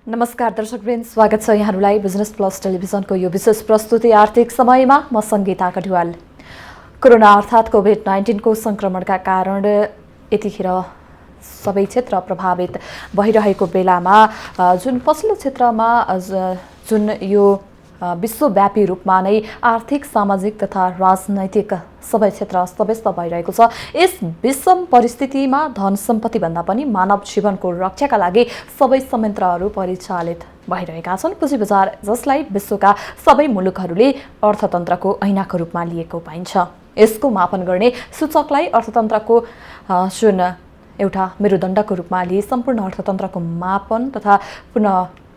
नमस्कार दर्शकवृन्द, स्वागत छ यहाँहरूलाई बिजनेस प्लस टेलिभिजनको यो विशेष प्रस्तुति आर्थिक समयमा। म सङ्गीता कटुवाल। कोरोना अर्थात् कोभिड-19 को संक्रमणका कारण यतिखेर सबै क्षेत्र प्रभावित भइरहेको बेलामा जुन पछिल्लो क्षेत्रमा जुन यो विश्वव्यापी रूपमा नै आर्थिक, सामाजिक तथा राजनैतिक सबै क्षेत्र अस्तव्यस्त भइरहेको छ, यस विषम परिस्थितिमा धन सम्पत्तिभन्दा पनि मानव जीवनको रक्षाका लागि सबै संयन्त्रहरू परिचालित भइरहेका छन्। पुँजी बजार, जसलाई विश्वका सबै मुलुकहरूले अर्थतन्त्रको ऐनाको रूपमा लिएको पाइन्छ, यसको मापन गर्ने सूचकलाई अर्थतन्त्रको जुन एउटा मेरुदण्डको रूपमा लिए सम्पूर्ण अर्थतन्त्रको मापन तथा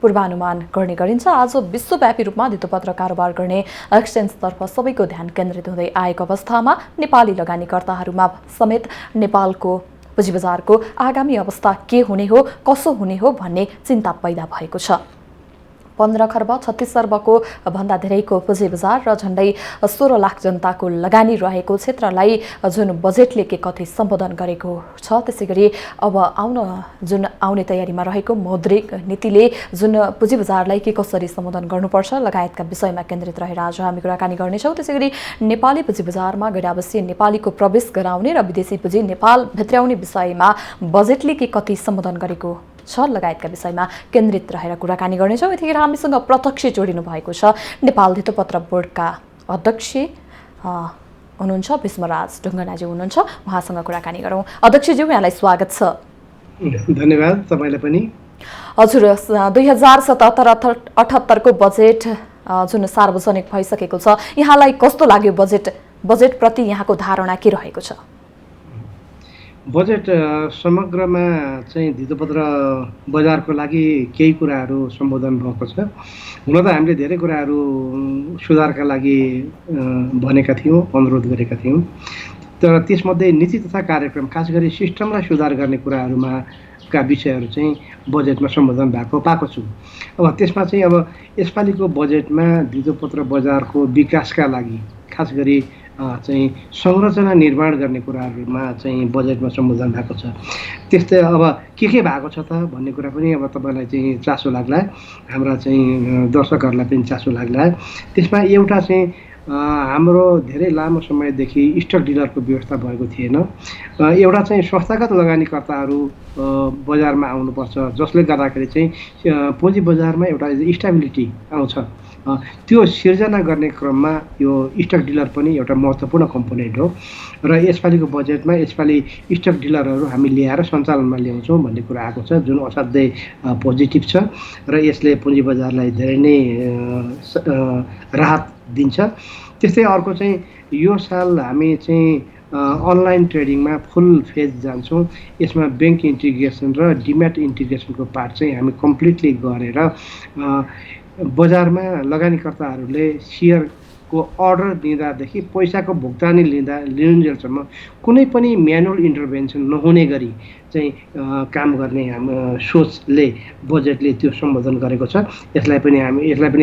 पूर्वानुमान गर्ने गरिन्छ। आज विश्वव्यापी रूपमा धितोपत्र कारोबार गर्ने एक्सचेन्जतर्फ सबैको ध्यान केन्द्रित हुँदै आएको अवस्थामा नेपाली लगानीकर्ताहरूमा समेत नेपालको पुँजी बजारको आगामी अवस्था के हुने हो, कसो हुने हो भन्ने चिन्ता पैदा भएको छ। 15 खर्ब 36 अर्बको भन्दा धेरैको पुँजी बजार र झण्डै 16 लाख जनताको लगानी रहेको क्षेत्रलाई जुन बजेटले के कति सम्बोधन गरेको छ, त्यसैगरी अब आउने तयारीमा रहेको मौद्रिक नीतिले जुन पुँजी बजारलाई के कसरी सम्बोधन गर्नुपर्छ लगायतका विषयमा केन्द्रित रहेर आज हामी कुराकानी गर्नेछौँ। त्यसैगरी नेपाली पुँजी बजारमा गैरआवासीय नेपालीको प्रवेश गराउने र विदेशी पुँजी नेपाल भित्र्याउने विषयमा बजेटले के कति सम्बोधन गरेको छ लगायतका विषयमा केन्द्रित रहेर कुराकानी गर्नेछौँ। यतिखेर हामीसँग प्रत्यक्ष जोडिनु भएको छ नेपाल धितोपत्र बोर्डका अध्यक्ष हुनुहुन्छ भीष्मराज ढुङ्गानाज्यू हुनुहुन्छ। उहाँसँग कुराकानी गरौँ। अध्यक्षज्यू, यहाँलाई स्वागत छ। धन्यवाद तपाईँलाई पनि। हजुर, 2077-78 को बजेट जुन सार्वजनिक भइसकेको छ, यहाँलाई कस्तो लाग्यो? बजेट प्रति यहाँको धारणा के रहेको छ? बजेट समग्रमा चाहिँ धितोपत्र बजारको लागि केही कुराहरू सम्बोधन भएको छ। हुन त हामीले धेरै कुराहरू सुधारका लागि भनेका थियौँ, अनुरोध गरेका थियौँ, तर त्यसमध्ये नीति तथा कार्यक्रम, खास गरी सिस्टमलाई सुधार गर्ने का विषयहरू चाहिँ बजेटमा सम्बोधन पाएको छु। अब त्यसमा चाहिँ अब यसपालिको बजेटमा धितोपत्र बजारको विकासका लागि खास गरी चाहिँ संरचना निर्माण गर्ने कुराहरूमा चाहिँ बजेटमा सम्बोधन भएको छ। त्यस्तै अब के भएको छ त भन्ने कुरा पनि अब तपाईँलाई चाहिँ चासो लाग्ला, हाम्रा चाहिँ दर्शकहरूलाई पनि चासो लाग्ला। त्यसमा एउटा चाहिँ हाम्रो धेरै लामो समयदेखि स्टक डिलरको व्यवस्था भएको थिएन। एउटा चाहिँ संस्थागत लगानीकर्ताहरू बजारमा आउनुपर्छ, जसले गर्दाखेरि चाहिँ पुँजी बजारमा एउटा स्टेबिलिटी आउँछ। त्यो सिर्जना गर्ने क्रममा यो स्टक डिलर पनि एउटा महत्त्वपूर्ण कम्पोनेन्ट हो र यसपालिको बजेटमा यसपालि स्टक डिलरहरू हामी ल्याएर सञ्चालनमा ल्याउँछौँ भन्ने कुरा आएको छ, जुन असाध्यै पोजिटिभ छ र यसले पुँजी बजारलाई धेरै नै राहत दिन्छ। त्यस्तै अर्को चाहिँ यो साल हामी चाहिँ अनलाइन ट्रेडिङमा फुल फेज जान्छौँ। यसमा ब्याङ्क इन्टिग्रेसन र डिम्याट इन्टिग्रेसनको पार्ट चाहिँ हामी कम्प्लिटली गरेर बजारमा लगानीकर्ताहरूले सेयरको अर्डर दिँदादेखि पैसाको भुक्तानी लिनुन्जेलसम्म कुनै पनि म्यानुअल इन्टरभेन्सन नहुने गरी चाहिँ काम गर्ने सोचले बजेटले त्यो सम्बोधन गरेको छ। यसलाई पनि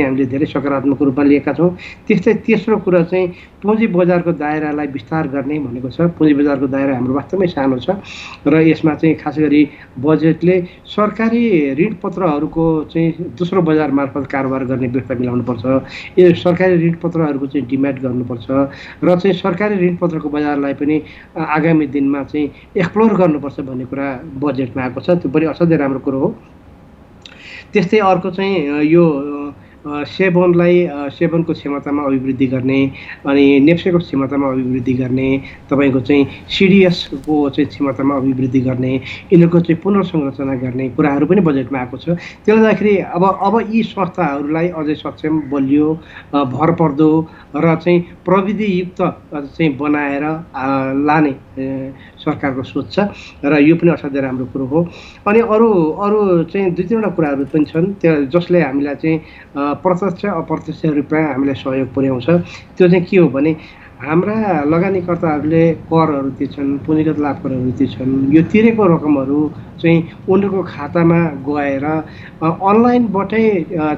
हामीले धेरै सकारात्मक रूपमा लिएका छौँ। त्यस्तै तेस्रो कुरा चाहिँ पुँजी बजारको दायरालाई विस्तार गर्ने भनेको छ। पुँजी बजारको दायरा हाम्रो वास्तवमै सानो छ र यसमा चाहिँ खास गरी बजेटले सरकारी ऋणपत्रहरूको चाहिँ दोस्रो बजार मार्फत कारोबार गर्ने व्यवस्था मिलाउनुपर्छ। यो सरकारी ऋणपत्रहरूको चाहिँ डिम्याट गर्नुपर्छ र चाहिँ सरकारी ऋणपत्रको बजारलाई पनि आगामी दिनमा चाहिँ एक्सप्लोर गर्नुपर्छ भन्ने कुरा बजेटमा आएको छ। त्यो पनि असाध्यै राम्रो कुरो हो। त्यस्तै अर्को चाहिँ यो सेभनको क्षमतामा अभिवृद्धि गर्ने अनि नेप्सेको क्षमतामा अभिवृद्धि गर्ने, तपाईँको चाहिँ सिडिएसको चाहिँ क्षमतामा अभिवृद्धि गर्ने, यिनीहरूको चाहिँ पुनर्संरचना गर्ने कुराहरू पनि बजेटमा आएको छ। त्यसले गर्दाखेरि अब यी संस्थाहरूलाई अझै सक्षम, बलियो, भरपर्दो र चाहिँ प्रविधियुक्त चाहिँ बनाएर लाने सरकारको सोच छ र यो पनि असाध्यै राम्रो कुरो हो। अनि अरू चाहिँ 2-3वटा कुराहरू पनि छन् जसले हामीलाई चाहिँ प्रत्यक्ष अप्रत्यक्ष रूपमा हामीलाई सहयोग पुर्याउँछ। त्यो चाहिँ के हो भने हाम्रा लगानीकर्ताहरूले करहरू तिर्छन्, पुँजीगत लाभ करहरू तिर्छन्। यो तिरेको रकमहरू चाहिँ उनीहरूको खातामा गएर अनलाइनबाटै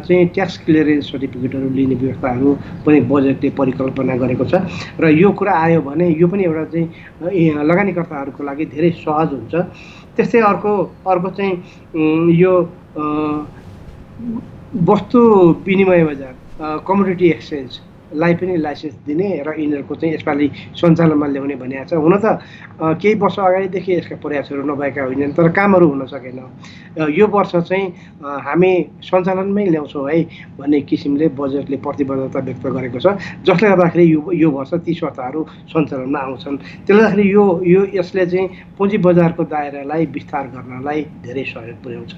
चाहिँ ट्याक्स क्लियरेन्स सर्टिफिकेटहरू लिने व्यवस्थाहरू पनि बजेटले परिकल्पना गरेको छ र यो कुरा आयो भने यो पनि एउटा चाहिँ लगानीकर्ताहरूको लागि धेरै सहज हुन्छ। त्यस्तै अर्को चाहिँ यो वस्तु विनिमय बजार कमोडिटी एक्सचेन्जलाई पनि लाइसेन्स दिने र यिनीहरूको चाहिँ यसपालि सञ्चालनमा ल्याउने भनिएको छ। हुन त केही वर्ष अगाडिदेखि यसका प्रयासहरू नभएका होइनन्, तर कामहरू हुन सकेन। यो वर्ष चाहिँ हामी सञ्चालनमै ल्याउँछौँ है भन्ने किसिमले बजेटले प्रतिबद्धता व्यक्त गरेको छ, जसले गर्दाखेरि यो वर्ष ती संस्थाहरू सञ्चालनमा आउँछन्। त्यसले गर्दाखेरि यो यसले चाहिँ पुँजी बजारको दायरालाई विस्तार गर्नलाई धेरै सहयोग पुर्याउँछ।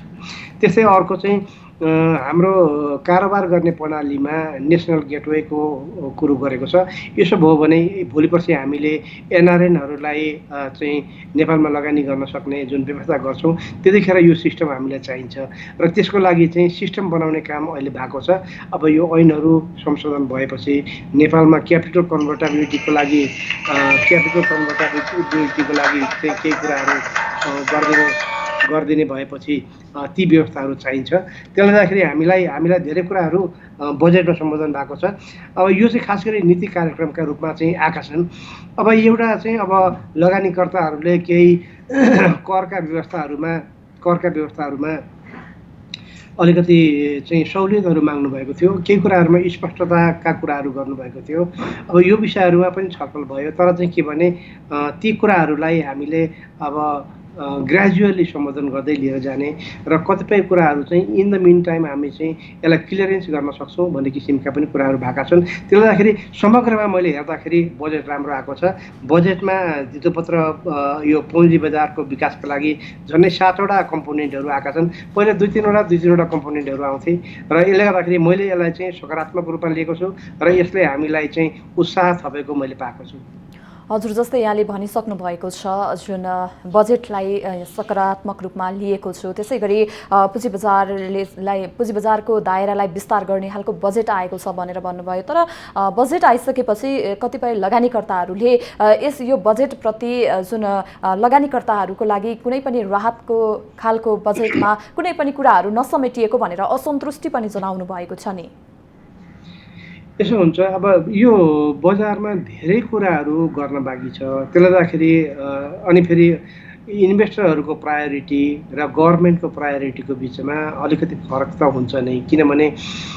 त्यस्तै अर्को चाहिँ हाम्रो कारोबार गर्ने प्रणालीमा नेसनल गेटवेको कुरो गरेको छ। यसो भयो भने भोलि पर्सि हामीले एनआरएनहरूलाई चाहिँ नेपालमा लगानी गर्न सक्ने जुन व्यवस्था गर्छौँ, त्यतिखेर यो सिस्टम हामीलाई चाहिन्छ र त्यसको लागि चाहिँ सिस्टम बनाउने काम अहिले भएको छ। अब यो ऐनहरू संशोधन भएपछि नेपालमा क्यापिटल कन्भर्टेबिलिटीको लागि चाहिँ केही कुराहरू गरिदिने भएपछि ती व्यवस्थाहरू चाहिन्छ। त्यसले गर्दाखेरि हामीलाई धेरै कुराहरू बजेटमा सम्बोधन भएको छ। अब यो चाहिँ खास गरी नीति कार्यक्रमका रूपमा चाहिँ आएका छन्। अब एउटा चाहिँ अब लगानीकर्ताहरूले केही करका व्यवस्थाहरूमा अलिकति चाहिँ सहुलियतहरू माग्नु भएको थियो, केही कुराहरूमा स्पष्टताका कुराहरू गर्नुभएको थियो। अब यो विषयहरूमा पनि छलफल भयो, तर चाहिँ के भने ती कुराहरूलाई हामीले अब ग्रेजुअली सम्बोधन गर्दै लिएर जाने र कतिपय कुराहरू चाहिँ इन द मिन टाइम हामी चाहिँ यसलाई क्लियरेन्स गर्न सक्छौँ भन्ने किसिमका पनि कुराहरू भएका छन्। त्यसले गर्दाखेरि समग्रमा मैले हेर्दाखेरि बजेट राम्रो आएको छ। बजेटमा धितोपत्र यो पुँजी बजारको विकासको लागि झन्डै 7वटा कम्पोनेन्टहरू आएका छन्। पहिला दुई तिनवटा कम्पोनेन्टहरू आउँथे र यसले गर्दाखेरि मैले यसलाई चाहिँ सकारात्मक रूपमा लिएको छु र यसले हामीलाई चाहिँ उत्साह थपेको मैले पाएको छु। हजुर, जस्तै यहाँले भनिसक्नु भएको छ जुन बजेटलाई सकारात्मक रूपमा लिएको छु, त्यसै गरी पुँजी बजारको दायरालाई विस्तार गर्ने खालको बजेट आएको छ भनेर भन्नुभयो। तर बजेट आइसकेपछि कतिपय लगानीकर्ताहरूले यो बजेटप्रति जुन लगानीकर्ताहरूको लागि कुनै पनि राहतको खालको बजेटमा कुनै पनि कुराहरू नसमेटिएको भनेर असन्तुष्टि पनि जनाउनु भएको छ नि। यसो हुन्छ, अब यो बजारमा धेरै कुराहरू गर्न बाँकी छ। त्यसले गर्दाखेरि अनि फेरि इन्भेस्टरहरूको प्रायोरिटी र गभर्मेन्टको प्रायोरिटीको बिचमा अलिकति फरक त हुन्छ नै, किनभने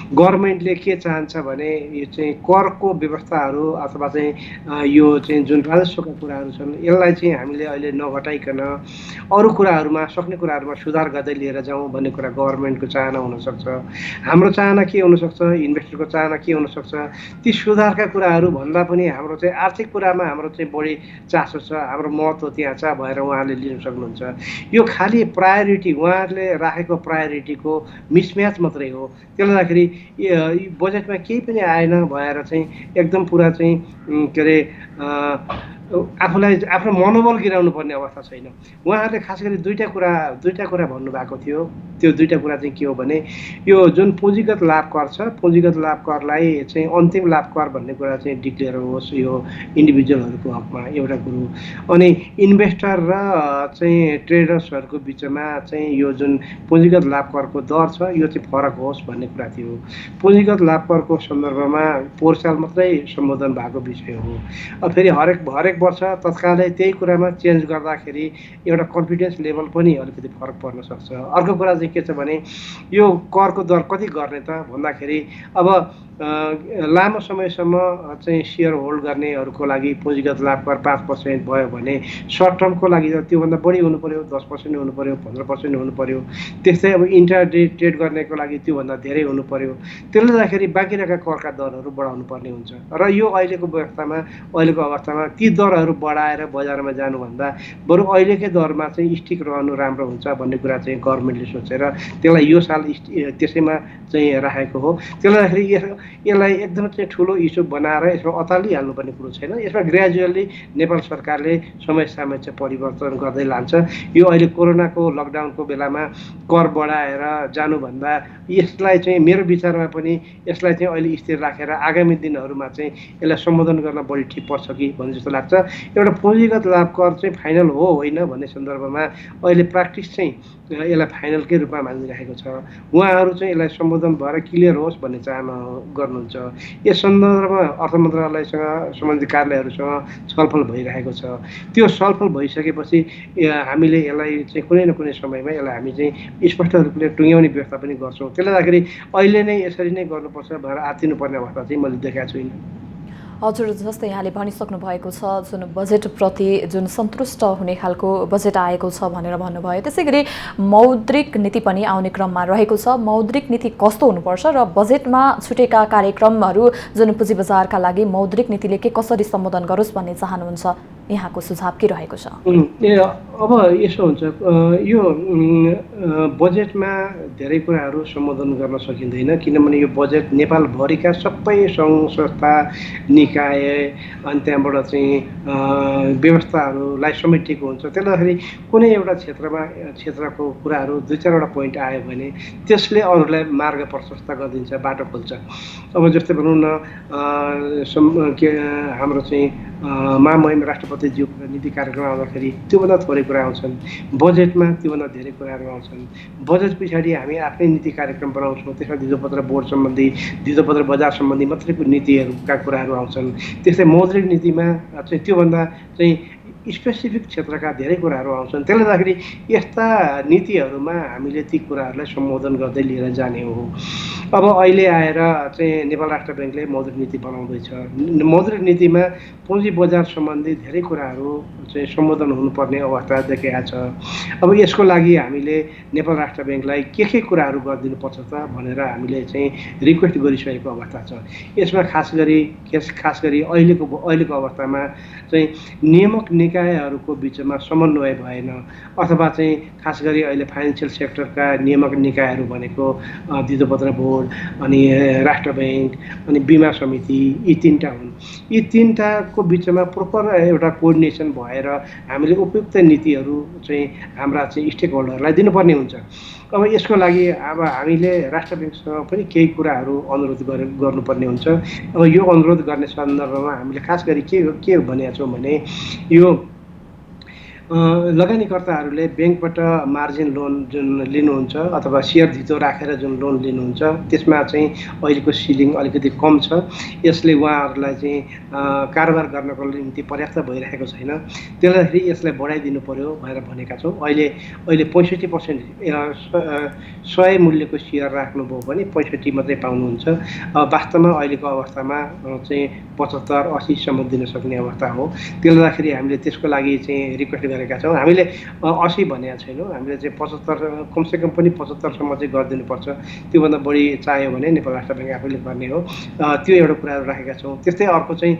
गभर्मेन्टले के चाहन्छ भने यो चाहिँ करको व्यवस्थाहरू अथवा चाहिँ यो चाहिँ जुन राजस्वका कुराहरू छन् यसलाई चाहिँ हामीले अहिले नघटाइकन अरू कुराहरूमा सक्ने कुराहरूमा सुधार गर्दै लिएर जाउँ भन्ने कुरा गभर्मेन्टको चाहना हुनसक्छ। हाम्रो चाहना के हुनसक्छ, इन्भेस्टरको चाहना के हुनसक्छ, ती सुधारका कुराहरू भन्दा पनि हाम्रो चाहिँ आर्थिक कुरामा हाम्रो चाहिँ बढी चासो छ, हाम्रो महत्त्व त्यहाँ छ भएर उहाँले लिन सक्नुहुन्छ। यो खालि प्रायोरिटी उहाँहरूले राखेको प्रायोरिटीको मिसम्याच मात्रै हो। त्यसले गर्दाखेरि बजेटमा केही पनि आएन भएर चाहिँ एकदम पुरा चाहिँ के अरे आफ्नो मनोबल गिराउनु पर्ने अवस्था छैन। उहाँहरूले खास गरी दुईटा कुरा भन्नुभएको थियो। त्यो दुईटा कुरा चाहिँ के हो भने यो जुन पुँजीगत लाभ कर छ, पुँजीगत लाभ करलाई चाहिँ अन्तिम लाभ कर भन्ने कुरा चाहिँ डिक्लेयर होस् यो इन्डिभिजुअलहरूको हकमा, एउटा कुरो। अनि इन्भेस्टर र चाहिँ ट्रेडर्सहरूको बिचमा चाहिँ यो जुन पुँजीगत लाभ करको दर छ यो चाहिँ फरक होस् भन्ने कुरा थियो। पुँजीगत लाभ करको सन्दर्भमा पोहोर साल मात्रै सम्बोधन भएको विषय हो। अब फेरि हरेक वर्ष तत्कालै त्यही कुरामा चेन्ज गर्दाखेरि एउटा कन्फिडेन्स लेभल पनि अलिकति फरक पर्न सक्छ। अर्को कुरा चाहिँ के छ भने यो करको दर कति गर्ने त भन्दाखेरि अब लामो समयसम्म चाहिँ सेयर होल्ड गर्नेहरूको लागि पुँजीगत लाभ कर 5% भयो भने सर्ट टर्मको लागि त त्योभन्दा बढी हुनु पर्यो, 10% हुनु पर्यो, 15% हुनु पर्यो। त्यस्तै अब इन्ट्राडे ट्रेड गर्नेको लागि त्योभन्दा धेरै हुनु पर्यो। त्यसले गर्दाखेरि बाँकी रहेका करका दरहरू बढाउनु पर्ने हुन्छ र यो अहिलेको अवस्थामा ती दरहरू बढाएर बजारमा जानुभन्दा बरु अहिलेकै दरमा चाहिँ स्टिक रहनु राम्रो हुन्छ भन्ने कुरा चाहिँ गभर्मेन्टले सोचेर त्यसलाई यो साल त्यसैमा चाहिँ राखेको हो। त्यसले गर्दाखेरि यसलाई एकदम चाहिँ ठुलो इस्यु बनाएर यसमा अतालिहाल्नुपर्ने कुरो छैन। यसमा ग्रेजुअली नेपाल सरकारले समय चाहिँ परिवर्तन गर्दै लान्छ। यो अहिले कोरोनाको लकडाउनको बेलामा कर बढाएर जानुभन्दा यसलाई चाहिँ मेरो विचारमा पनि यसलाई चाहिँ अहिले स्थिर राखेर आगामी दिनहरूमा चाहिँ यसलाई सम्बोधन गर्न बढी ठिक पर्छ कि भन्ने जस्तो लाग्छ। एउटा पुँजीगत लाभ कर चाहिँ फाइनल हो होइन भन्ने सन्दर्भमा अहिले प्र्याक्टिस चाहिँ यसलाई फाइनलकै रूपमा मानिराखेको छ। उहाँहरू चाहिँ यसलाई सम्बोधन भएर क्लियर होस् भन्ने चाहना गर्नुहुन्छ। यस सन्दर्भमा अर्थ मन्त्रालयसँग सम्बन्धित कार्यालयहरूसँग छलफल भइरहेको छ। त्यो छलफल भइसकेपछि हामीले यसलाई चाहिँ कुनै न कुनै समयमा यसलाई हामी चाहिँ स्पष्ट रूपले टुङ्ग्याउने व्यवस्था पनि गर्छौँ। त्यसले गर्दाखेरि अहिले नै यसरी नै गर्नुपर्छ भनेर आत्तिनुपर्ने अवस्था चाहिँ मैले देखाएको छुइनँ। हजुर, जस्तै यहाँले भनिसक्नु भएको छ जुन बजेटप्रति जुन सन्तुष्ट हुने खालको बजेट आएको छ भनेर भन्नुभयो, त्यसै गरी मौद्रिक नीति पनि आउने क्रममा रहेको छ। मौद्रिक नीति कस्तो हुनुपर्छ र बजेटमा छुटेका कार्यक्रमहरू जुन पुँजी बजारका लागि मौद्रिक नीतिले के कसरी सम्बोधन गरोस् भन्ने चाहनुहुन्छ, यहाँको सुझाव के रहेको छ? अब यसो हुन्छ, यो बजेटमा धेरै कुराहरू सम्बोधन गर्न सकिँदैन किनभने यो बजेट नेपालभरिका सबै सङ्घ संस्था निकाय अनि त्यहाँबाट चाहिँ व्यवस्थाहरूलाई समेटिएको हुन्छ। त्यसले गर्दाखेरि कुनै एउटा क्षेत्रको कुराहरू दुई चारवटा पोइन्ट आयो भने त्यसले अरूलाई मार्ग प्रशस्त गरिदिन्छ, बाटो खोल्छ। अब जस्तै भनौँ न हाम्रो चाहिँ महामहिम राष्ट्रपतिज्यूको नीति कार्यक्रम आउँदाखेरि त्योभन्दा थोरै कुरा आउँछन्, बजेटमा त्योभन्दा धेरै कुराहरू आउँछन्। बजेट पछाडि हामी आफ्नै नीति कार्यक्रम बनाउँछौँ, त्यसमा धितोपत्र बोर्ड सम्बन्धी, धितोपत्र बजार सम्बन्धी मात्रैको नीतिहरूका कुराहरू आउँछन्। त्यस्तै मौद्रिक नीतिमा चाहिँ त्योभन्दा चाहिँ स्पेसिफिक क्षेत्रका धेरै कुराहरू आउँछन्। त्यसले गर्दाखेरि यस्ता नीतिहरूमा हामीले ती कुराहरूलाई सम्बोधन गर्दै लिएर जाने हो। अब अहिले आएर चाहिँ नेपाल राष्ट्र ब्याङ्कले मौद्रिक नीति बनाउँदैछ। मौद्रिक नीतिमा पुँजी बजार सम्बन्धी धेरै कुराहरू चाहिँ सम्बोधन हुनुपर्ने अवस्था देखिएको छ। अब यसको लागि हामीले नेपाल राष्ट्र ब्याङ्कलाई के कुराहरू गरिदिनुपर्छ त भनेर हामीले चाहिँ रिक्वेस्ट गरिसकेको अवस्था छ। यसमा खास गरी अहिलेको अवस्थामा चाहिँ नियामक निकायहरूको बिचमा समन्वय भएन, अथवा चाहिँ खास गरी अहिले फाइनेन्सियल सेक्टरका नियामक निकायहरू भनेको धितोपत्र बोर्ड अनि राष्ट्र ब्याङ्क अनि बिमा समिति, यी तीनटा हुन्। यी तीनटाको बिचमा प्रोपर एउटा कोअर्डिनेसन भएर हामीले उपयुक्त नीतिहरू चाहिँ हाम्रा चाहिँ स्टेक होल्डरलाई दिनुपर्ने हुन्छ। अब यसको लागि अब हामीले राष्ट्र ब्याङ्कसँग पनि केही कुराहरू अनुरोध गर्नुपर्ने हुन्छ। अब यो अनुरोध गर्ने सन्दर्भमा हामीले खास गरी के भनेका छौँ भने यो लगानीकर्ताहरूले ब्याङ्कबाट मार्जिन लोन जुन लिनुहुन्छ अथवा सेयर धितो राखेर जुन लोन लिनुहुन्छ त्यसमा चाहिँ अहिलेको सिलिङ अलिकति कम छ। यसले उहाँहरूलाई चाहिँ कारोबार गर्नको निम्ति पर्याप्त भइरहेको छैन। त्यसले गर्दाखेरि यसलाई बढाइदिनु पर्यो भनेर भनेका छौँ। अहिले 65% 100 मूल्यको सेयर राख्नुभयो भने 65 मात्रै पाउनुहुन्छ। वास्तवमा अहिलेको अवस्थामा चाहिँ 75-80 सम्म दिन सक्ने अवस्था हो। त्यसले गर्दाखेरि हामीले त्यसको लागि चाहिँ रिक्वेस्ट गरेका छौँ। हामीले 80 भनेका छैनौँ, हामीले चाहिँ 75 कमसेकम पनि 75 सम्म चाहिँ गरिदिनुपर्छ। त्योभन्दा बढी चाहियो भने नेपाल राष्ट्र ब्याङ्क आफैले गर्ने हो। त्यो एउटा कुराहरू राखेका छौँ। त्यस्तै अर्को चाहिँ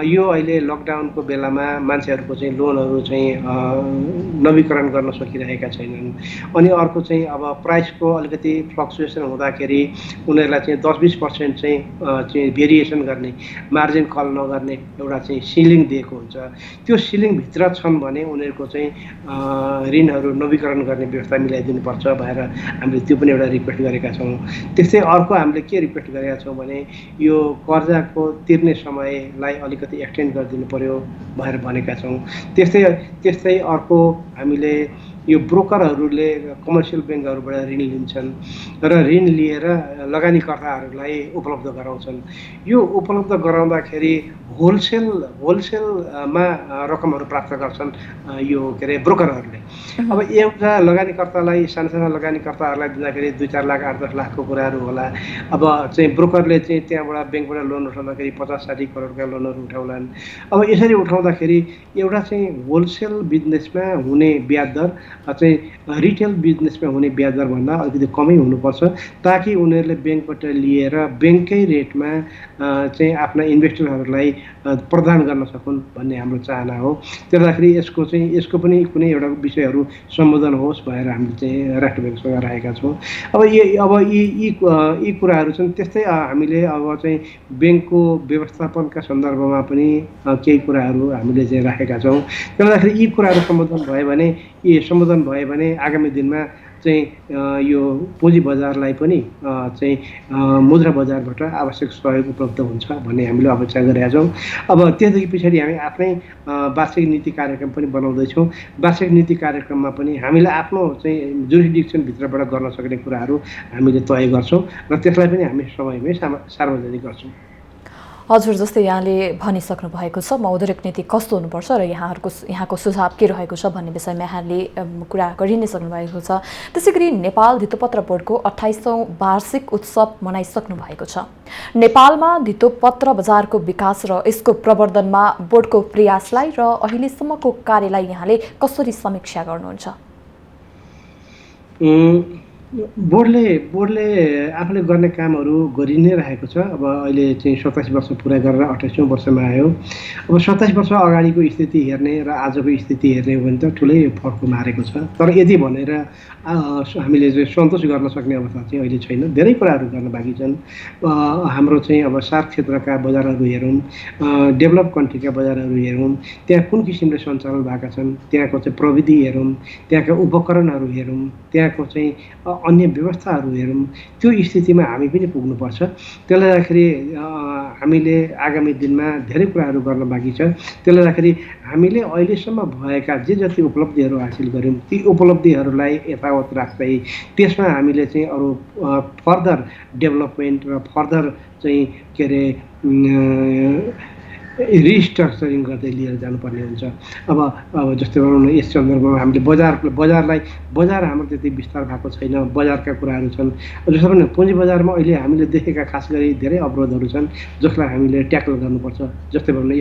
यो अहिले लकडाउनको बेलामा मान्छेहरूको चाहिँ लोनहरू चाहिँ नवीकरण गर्न सकिरहेका छैनन्। अनि अर्को चाहिँ अब प्राइसको अलिकति फ्लक्चुएसन हुँदाखेरि उनीहरूलाई चाहिँ 10-20% चाहिँ भेरिएसन गर्ने, मार्जिन कल नगर्ने एउटा चाहिँ सिलिङ दिएको हुन्छ। त्यो सिलिङभित्र छन् भने उनीहरूको चाहिँ ऋणहरू नवीकरण गर्ने व्यवस्था मिलाइदिनुपर्छ भनेर हामीले त्यो पनि एउटा रिक्वेस्ट गरेका छौँ। त्यस्तै अर्को हामीले के रिक्वेस्ट गरेका छौँ भने यो कर्जाको तिर्ने समयलाई अलिकति एक्सटेन्ड गरिदिनु पर्यो भनेर भनेका छौँ। त्यस्तै अर्को हामीले यो ब्रोकरहरूले कमर्सियल ब्याङ्कहरूबाट ऋण लिन्छन् र ऋण लिएर लगानीकर्ताहरूलाई उपलब्ध गराउँछन्। यो उपलब्ध गराउँदाखेरि होलसेलमा रकमहरू प्राप्त गर्छन् यो के अरे ब्रोकरहरूले। अब एउटा लगानीकर्तालाई साना लगानीकर्ताहरूलाई दिँदाखेरि 2-4 लाख 8-10 लाखको कुराहरू होला। अब चाहिँ ब्रोकरले चाहिँ त्यहाँबाट ब्याङ्कबाट लोन उठाउँदाखेरि 50-60 करोडका लोनहरू उठाउलान्। अब यसरी उठाउँदाखेरि एउटा चाहिँ होलसेल बिजनेसमा हुने ब्याज दर चाहिँ रिटेल बिजनेसमा हुने ब्याज दरभन्दा अलिकति कमै हुनुपर्छ ताकि उनीहरूले ब्याङ्कबाट लिएर ब्याङ्ककै रेटमा चाहिँ आफ्ना इन्भेस्टरहरूलाई प्रदान गर्न सकुन् भन्ने हाम्रो चाहना हो। त्यसले गर्दाखेरि यसको पनि कुनै एउटा विषयहरू सम्बोधन होस् भनेर हामीले चाहिँ राष्ट्र ब्याङ्कसँग राखेका छौँ। अब यी कुराहरू छन्। त्यस्तै हामीले अब चाहिँ ब्याङ्कको व्यवस्थापनका सन्दर्भमा पनि केही कुराहरू हामीले चाहिँ राखेका छौँ। त्यसले गर्दाखेरि यी कुराहरू सम्बोधन भयो भने आगामी दिनमा चाहिँ यो पुँजी बजारलाई पनि चाहिँ मुद्रा बजारबाट आवश्यक सहयोग उपलब्ध हुन्छ भन्ने हामीले अपेक्षा गरेका छौँ। अब त्यसदेखि पछाडि हामी आफ्नै वार्षिक नीति कार्यक्रम पनि बनाउँदैछौँ। वार्षिक नीति कार्यक्रममा पनि हामीले आफ्नो चाहिँ जुरिडिक्सनभित्रबाट गर्न सक्ने कुराहरू हामीले तय गर्छौँ र त्यसलाई पनि हामी समयमै सार्वजनिक गर्छौँ। हजुर, जस्तै यहाँले भनिसक्नु भएको छ मौद्रिक नीति कस्तो हुनुपर्छ र यहाँको सुझाव के रहेको छ भन्ने विषयमा यहाँले कुरा गरि नै सक्नु भएको छ। त्यसै गरी नेपाल धितोपत्र बोर्डको 28औं वार्षिक उत्सव मनाइसक्नु भएको छ। नेपालमा धितोपत्र बजारको विकास र यसको प्रवर्धनमा बोर्डको प्रयासलाई र अहिलेसम्मको कार्यलाई यहाँले कसरी समीक्षा गर्नुहुन्छ? बोर्डले आफूले गर्ने कामहरू गरि नै रहेको छ। अब अहिले चाहिँ 27 वर्ष पुरा गरेर 28औं वर्षमा आयो। अब 27 वर्ष अगाडिको स्थिति हेर्ने र आजको स्थिति हेर्ने हो भने त ठुलै फर्क मारेको छ। तर यदि भनेर हामीले चाहिँ सन्तोष गर्न सक्ने अवस्था चाहिँ अहिले छैन। धेरै कुराहरू गर्न बाँकी छन्। हाम्रो चाहिँ अब सार्क क्षेत्रका बजारहरू हेरौँ, डेभलप कन्ट्रीका बजारहरू हेरौँ, त्यहाँ कुन किसिमले सञ्चालन भएका छन्, त्यहाँको चाहिँ प्रविधि हेरौँ, त्यहाँका उपकरणहरू हेरौँ, त्यहाँको चाहिँ अन्य व्यवस्थाहरू हेरौँ, त्यो स्थितिमा हामी पनि पुग्नुपर्छ। त्यसले गर्दाखेरि हामीले आगामी दिनमा धेरै कुराहरू गर्न बाँकी छ। त्यसले गर्दाखेरि हामीले अहिलेसम्म भएका जे जति उपलब्धिहरू हासिल गऱ्यौँ ती उपलब्धिहरूलाई यथावत राख्दै त्यसमा हामीले चाहिँ अरू फर्दर डेभलपमेन्ट र फर्दर चाहिँ के अरे रिस्ट्रक्चरिङ गर्दै लिएर जानुपर्ने हुन्छ। अब जस्तै भनौँ न, यस सन्दर्भमा हामीले बजार हाम्रो त्यति विस्तार भएको छैन। बजारका कुराहरू छन्। जस्तो पनि पुँजी बजारमा अहिले हामीले देखेका खास गरी धेरै अवरोधहरू छन् जसलाई हामीले ट्याकल गर्नुपर्छ। जस्तै भनौँ न,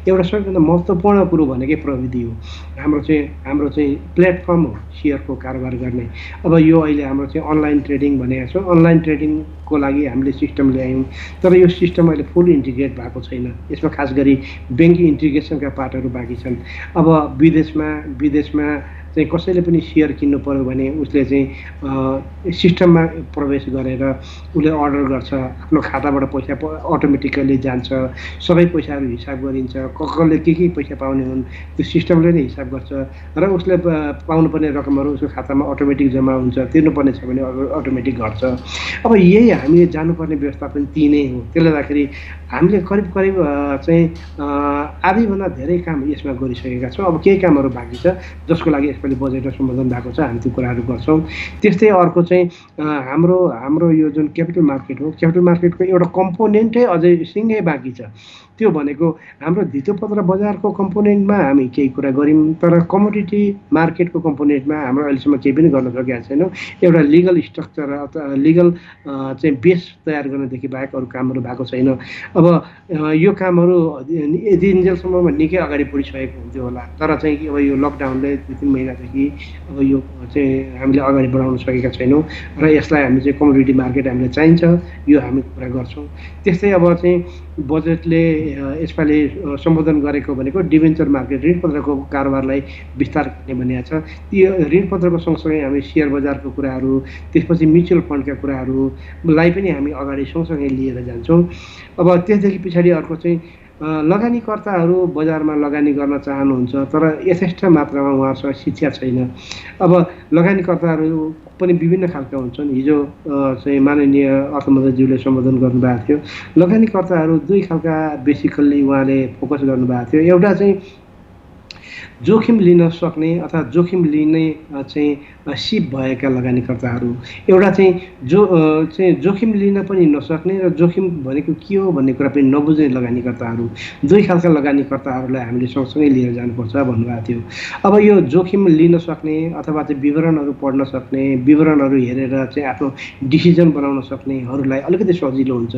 एउटा सबैभन्दा महत्त्वपूर्ण कुरो भनेकै प्रविधि हो। हाम्रो चाहिँ प्लेटफर्म हो सेयरको कारोबार गर्ने। अब यो अहिले हाम्रो चाहिँ अनलाइन ट्रेडिङ भनेको छ। अनलाइन ट्रेडिङको लागि हामीले सिस्टम ल्यायौँ, तर यो सिस्टम अहिले फुल इन्टिग्रेट भएको छैन। यसमा खास गरी ब्याङ्किङ इन्टिग्रेसनका पार्टहरू बाँकी छन्। अब विदेशमा चाहिँ कसैले पनि सेयर किन्नु पर्यो भने उसले चाहिँ सिस्टममा प्रवेश गरेर उसले अर्डर गर्छ, आफ्नो खाताबाट पैसा अटोमेटिकली जान्छ, सबै पैसाहरू हिसाब गरिन्छ, कसले के पैसा पाउने हुन् त्यो सिस्टमले नै हिसाब गर्छ र उसले पाउनुपर्ने रकमहरू उसको खातामा अटोमेटिक जम्मा हुन्छ। तिर्नुपर्ने छ भने अटोमेटिक घट्छ। अब यही हामीले जानुपर्ने व्यवस्थापन ती नै हो। त्यसले गर्दाखेरि हामीले करिब चाहिँ आधीभन्दा धेरै काम यसमा गरिसकेका छौँ। अब केही कामहरू बाँकी छ जसको लागि यसपालि बजेटमा सम्बोधन भएको छ। हामी त्यो कुराहरू गर्छौँ। त्यस्तै अर्को चाहिँ हाम्रो यो जुन क्यापिटल मार्केट हो, क्यापिटल मार्केटको एउटा कम्पोनेन्टै अझै सिङ्गै बाँकी छ। त्यो भनेको हाम्रो धितोपत्र बजारको कम्पोनेन्टमा हामी केही कुरा गऱ्यौँ, तर कमोडिटी मार्केटको कम्पोनेन्टमा हाम्रो अहिलेसम्म केही पनि गर्न सकेका छैनौँ। एउटा लिगल स्ट्रक्चर अथवा लिगल चाहिँ बेस तयार गर्नदेखि बाहेक अरू कामहरू भएको छैन। अब यो कामहरू दिनजेलसम्ममा निकै अगाडि बढिसकेको हुन्थ्यो होला, तर चाहिँ अब यो लकडाउनले 2-3 महिनादेखि अब यो चाहिँ हामीले अगाडि बढाउन सकेका छैनौँ र यसलाई हामी चाहिँ कमोडिटी मार्केट हामीले चाहिन्छ, यो हामी कुरा गर्छौँ। त्यस्तै अब चाहिँ बजेटले यसपालि सम्बोधन गरेको भनेको डिभेन्चर मार्केट, ऋणपत्रको कारोबारलाई विस्तार गर्ने भनेको छ। यो ऋणपत्रको सँगसँगै हामी सेयर बजारको कुराहरू, त्यसपछि म्युचुअल फन्डका कुराहरूलाई पनि हामी अगाडि सँगसँगै लिएर जान्छौँ। अब त्यसदेखि पछाडि अर्को चाहिँ लगानीकर्ताहरू बजारमा लगानी गर्न चाहनुहुन्छ तर यथेष्ट मात्रामा उहाँहरूसँग शिक्षा छैन। अब लगानीकर्ताहरू पनि विभिन्न खालका हुन्छन्। हिजो चाहिँ माननीय अर्थमन्त्रीज्यूले सम्बोधन गर्नुभएको थियो। लगानीकर्ताहरू दुई खालका बेसिकल्ली उहाँले फोकस गर्नुभएको थियो। एउटा चाहिँ जोखिम लिन सक्ने अथवा जोखिम लिने चाहिँ सिप भएका लगानीकर्ताहरू, एउटा चाहिँ जोखिम लिन पनि नसक्ने र जोखिम भनेको के हो भन्ने कुरा पनि नबुझ्ने लगानीकर्ताहरू। दुई खालका लगानीकर्ताहरूलाई हामीले सँगसँगै लिएर जानुपर्छ भन्नुभएको थियो। अब यो जोखिम लिन सक्ने अथवा चाहिँ विवरणहरू पढ्न सक्ने, विवरणहरू हेरेर चाहिँ आफ्नो डिसिजन बनाउन सक्नेहरूलाई अलिकति सजिलो हुन्छ।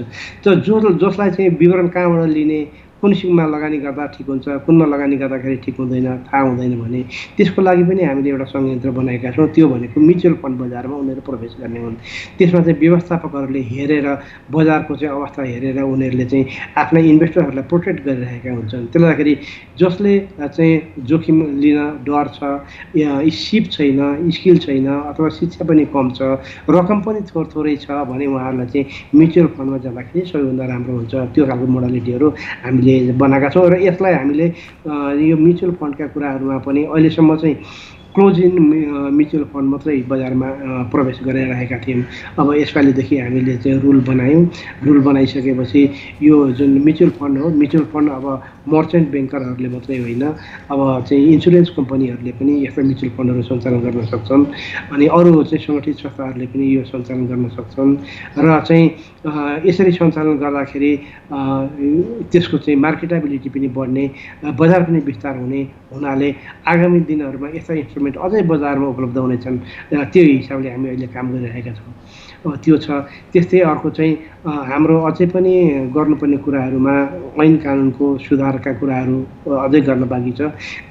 त जसलाई चाहिँ विवरण कहाँबाट लिने, कुन सिममा लगानी गर्दा ठिक हुन्छ, कुनमा लगानी गर्दाखेरि ठिक हुँदैन, थाहा हुँदैन भने त्यसको लागि पनि हामीले एउटा संयन्त्र बनाएका छौँ। त्यो भनेको म्युचुअल फन्ड बजारमा उनीहरू प्रवेश गर्ने हुन्। त्यसमा चाहिँ व्यवस्थापकहरूले हेरेर बजारको चाहिँ अवस्था हेरेर उनीहरूले चाहिँ आफ्ना इन्भेस्टरहरूलाई प्रोटेक्ट गरिरहेका हुन्छन्। त्यसले गर्दाखेरि जसले चाहिँ जोखिम लिन डर छ, सिप छैन, स्किल छैन अथवा शिक्षा पनि कम छ, रकम पनि थोरै छ भने उहाँहरूलाई चाहिँ म्युचुअल फन्डमा जाँदाखेरि सबैभन्दा राम्रो हुन्छ। त्यो खालको मोडालिटीहरू हामीले बनाएका छौँ र यसलाई हामीले यो म्युचुअल फन्डका कुराहरूमा पनि अहिलेसम्म चाहिँ क्लोज इन म्युचुअल फन्ड मात्रै बजारमा प्रवेश गरिरहेका थियौँ। अब यसपालिदेखि हामीले चाहिँ रुल बनायौँ। रुल बनाइसकेपछि यो जुन म्युचुअल फन्ड हो, म्युचुअल फन्ड अब मर्चेन्ट ब्याङ्करहरूले मात्रै होइन, अब चाहिँ इन्सुरेन्स कम्पनीहरूले पनि यस्ता म्युचुअल फन्डहरू सञ्चालन गर्न सक्छन्। अनि अरू चाहिँ सङ्गठित संस्थाहरूले पनि यो सञ्चालन गर्न सक्छन्। र चाहिँ यसरी सञ्चालन गर्दाखेरि त्यसको चाहिँ मार्केटेबिलिटी पनि बढ्ने, बजार पनि विस्तार हुनाले आगामी दिनहरूमा यस्ता इन्स्ट्रुमेन्ट अझै बजारमा उपलब्ध हुनेछन्। त्यो हिसाबले हामी अहिले काम गरिरहेका छौँ। त्यो छ। त्यस्तै अर्को चाहिँ हाम्रो अझै पनि गर्नुपर्ने कुराहरूमा ऐन कानुनको सुधारका कुराहरू अझै गर्न बाँकी छ।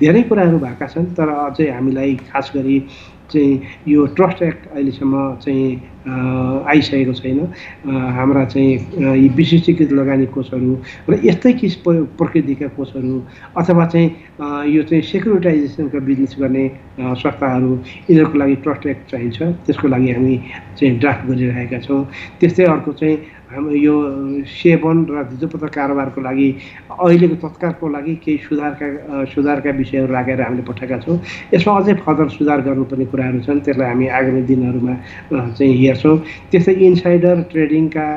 धेरै कुराहरू भएका छन्, तर अझै हामीलाई खास गरी चाहिँ यो ट्रस्ट एक्ट अहिलेसम्म चाहिँ आइसकेको छैन। हाम्रा चाहिँ यी विशिष्टीकृत लगानी कोषहरू र यस्तै प्रकृतिका कोषहरू अथवा चाहिँ यो चाहिँ सेक्युरिटाइजेसनका बिजनेस गर्ने संस्थाहरू, यिनीहरूको लागि ट्रस्ट एक्ट चाहिन्छ। त्यसको लागि हामी चाहिँ ड्राफ्ट गरिरहेका छौँ। त्यस्तै अर्को चाहिँ हाम्रो यो सेवन र धितोपत्र कारोबारको लागि अहिलेको तत्कालको लागि केही सुधारका विषयहरू राखेर हामीले पठाएका छौँ। यसमा अझै फर्दर सुधार गर्नुपर्ने कुराहरू छन्, त्यसलाई हामी आगामी दिनहरूमा चाहिँ हेर्छौँ। त्यस्तै इनसाइडर ट्रेडिङका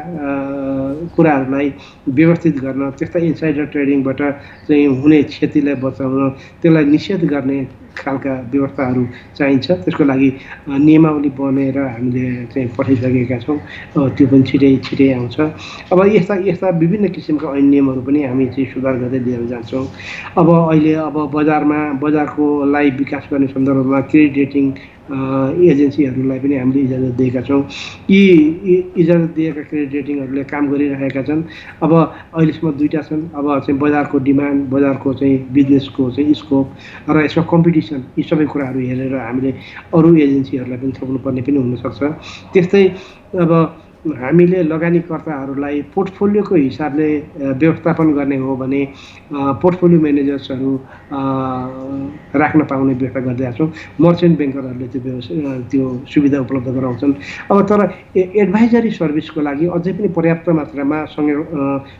कुराहरूलाई व्यवस्थित गर्न, त्यस्ता इनसाइडर ट्रेडिङबाट चाहिँ हुने क्षतिलाई बचाउन, त्यसलाई निषेध गर्ने खालका व्यवस्थाहरू चाहिन्छ। त्यसको लागि नियमावली बनेर हामीले चाहिँ पठाइसकेका छौँ। त्यो पनि छिटै आउँछ। अब यस्ता विभिन्न किसिमका ऐन नियमहरू पनि हामी चाहिँ सुधार गर्दै लिएर जान्छौँ। अब अहिले बजारकोलाई विकास गर्ने सन्दर्भमा क्रेडिट रेटिङ एजेन्सीहरूलाई पनि हामीले इजाजत दिएका छौँ। यी इजाजत दिएका क्रेडिट रेटिङहरूले काम गरिरहेका छन्। अब अहिलेसम्म 2टा छन्। अब चाहिँ बजारको डिमान्ड, बजारको चाहिँ बिजनेसको चाहिँ स्कोप र यसमा कम्पिटिसन, यी सबै कुराहरू हेरेर हामीले अरू एजेन्सीहरूलाई पनि थप्नुपर्ने पनि हुनसक्छ। त्यस्तै अब हामीले लगानीकर्ताहरूलाई पोर्टफोलियोको हिसाबले व्यवस्थापन गर्ने हो भने पोर्टफोलियो म्यानेजर्सहरू राख्न पाउने व्यवस्था गरिरहेका छौँ। मर्चेन्ट ब्याङ्करहरूले त्यो सुविधा उपलब्ध गराउँछन्। अब तर एडभाइजरी सर्भिसको लागि अझै पनि पर्याप्त मात्रामा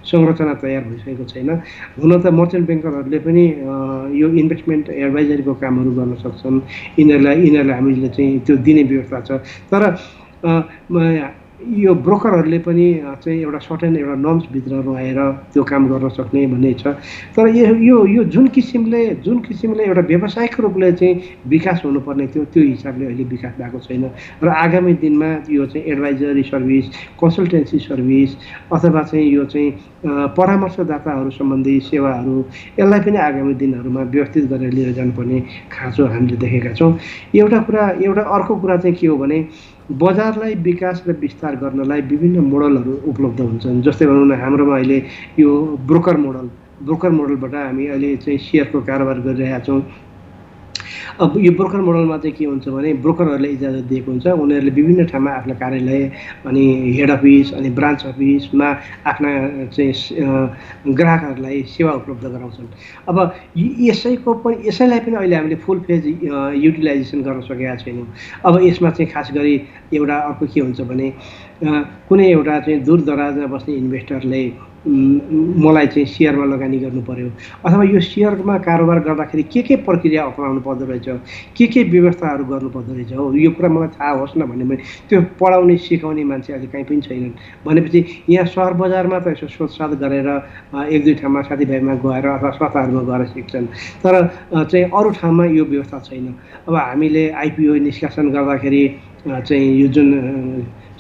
संरचना तयार भइसकेको छैन। हुन त मर्चेन्ट ब्याङ्करहरूले पनि यो इन्भेस्टमेन्ट एडभाइजरीको कामहरू गर्न सक्छन्। यिनीहरूलाई हामीले चाहिँ त्यो दिने व्यवस्था छ। तर यो ब्रोकरहरूले पनि चाहिँ एउटा सर्टेन एउटा नर्म्सभित्र रहेर त्यो काम गर्न सक्ने भन्ने छ। तर यो जुन किसिमले एउटा व्यावसायिक रूपले चाहिँ विकास हुनुपर्ने थियो, त्यो हिसाबले अहिले विकास भएको छैन। र आगामी दिनमा यो चाहिँ एडभाइजरी सर्भिस, कन्सल्टेन्सी सर्भिस अथवा चाहिँ यो चाहिँ परामर्शदाताहरू सम्बन्धी सेवाहरू, यसलाई पनि आगामी दिनहरूमा व्यवस्थित गरेर लिएर जानुपर्ने खाँचो हामीले देखेका छौँ। अर्को कुरा चाहिँ के हो भने बजारलाई विकास र विस्तार गर्नलाई विभिन्न मोडलहरू उपलब्ध हुन्छन्। जस्तै भनौँ न, हाम्रोमा अहिले यो ब्रोकर मोडलबाट हामी अहिले चाहिँ सेयरको कारोबार गरिरहेका छौँ। अब यो ब्रोकर मोडलमा चाहिँ के हुन्छ भने ब्रोकरहरूले इजाजत दिएको हुन्छ। उनीहरूले विभिन्न ठाउँमा आफ्ना कार्यालय अनि हेड अफिस अनि ब्रान्च अफिसमा आफ्ना चाहिँ ग्राहकहरूलाई सेवा उपलब्ध गराउँछन्। अब यसैलाई पनि अहिले हामीले फुल फेज युटिलाइजेसन गर्न सकेका छैनौँ। अब यसमा चाहिँ खास गरी एउटा अर्को के हुन्छ भने कुनै एउटा चाहिँ दूर दराजमा बस्ने इन्भेस्टरले मलाई चाहिँ सेयरमा लगानी गर्नु पर्यो अथवा यो सेयरमा कारोबार गर्दाखेरि के प्रक्रिया अपनाउनु पर्दो रहेछ, के व्यवस्थाहरू गर्नुपर्दो रहेछ हो, यो कुरा मलाई थाहा होस् न भन्ने त्यो पढाउने सिकाउने मान्छे अहिले कहीँ पनि छैनन्। भनेपछि यहाँ सहर बजारमा त यसो सोधसाद गरेर 1-2 ठाउँमा साथीभाइमा गएर अथवा संस्थाहरूमा गएर सिक्छन्। तर चाहिँ अरू ठाउँमा यो व्यवस्था छैन। अब हामीले आइपिओ निष्कासन गर्दाखेरि चाहिँ यो जुन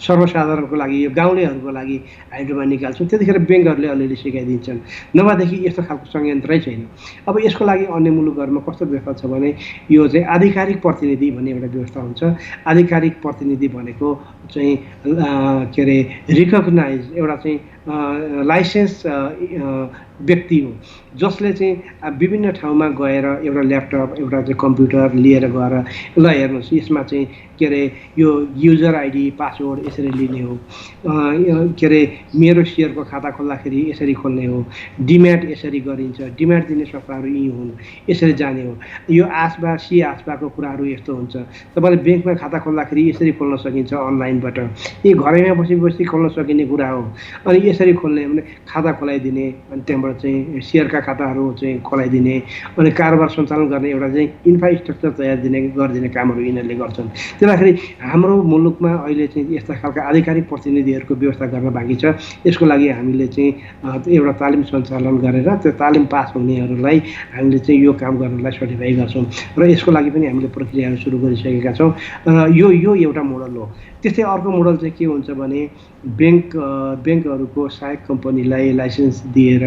सर्वसाधारणको लागि, यो गाउँलेहरूको लागि हाइड्रोमा निकाल्छौँ, त्यतिखेर ब्याङ्कहरूले अलिअलि सिकाइदिन्छन्। नभएदेखि यस्तो खालको संयन्त्रै छैन। अब यसको लागि अन्य मुलुकहरूमा कस्तो व्यवस्था छ भने यो चाहिँ आधिकारिक प्रतिनिधि भन्ने एउटा व्यवस्था हुन्छ। आधिकारिक प्रतिनिधि भनेको चाहिँ के अरे रिकग्नाइज एउटा चाहिँ लाइसेन्स व्यक्ति हो, जसले चाहिँ विभिन्न ठाउँमा गएर एउटा ल्यापटप, एउटा चाहिँ कम्प्युटर लिएर गएर ल हेर्नुहोस् यसमा चाहिँ के अरे यो युजर आइडी पासवर्ड यसरी लिने हो, के अरे मेरो सेयरको खाता खोल्दाखेरि यसरी खोल्ने हो, डिम्याट यसरी गरिन्छ, डिम्याट दिने संस्थाहरू यी हुन्, यसरी जाने हो, यो आसबा सी आसबाको कुराहरू यस्तो हुन्छ। तपाईँले ब्याङ्कमा खाता खोल्दाखेरि यसरी खोल्न सकिन्छ अनलाइनबाट, यी घरैमा बसी खोल्न सकिने कुरा हो। अनि यसरी खोल्ने भने खाता खोलाइदिने, अनि त्यहाँबाट तर्फबाट चाहिँ सेयरका खाताहरू चाहिँ खोलाइदिने अनि कारोबार सञ्चालन गर्ने एउटा चाहिँ इन्फ्रास्ट्रक्चर गरिदिने कामहरू यिनीहरूले गर्छन्। त्यसलाई हाम्रो मुलुकमा अहिले चाहिँ यस्ता खालका आधिकारिक प्रतिनिधिहरूको व्यवस्था गर्न बाँकी छ। यसको लागि हामीले चाहिँ एउटा तालिम सञ्चालन गरेर त्यो तालिम पास हुनेहरूलाई हामीले चाहिँ यो काम गर्नलाई सर्टिफाई गर्छौँ र यसको लागि पनि हामीले प्रक्रियाहरू सुरु गरिसकेका छौँ। र यो एउटा मोडल हो। त्यस्तै अर्को मोडल चाहिँ के हुन्छ भने ब्याङ्कहरूको सहायक कम्पनीलाई लाइसेन्स दिएर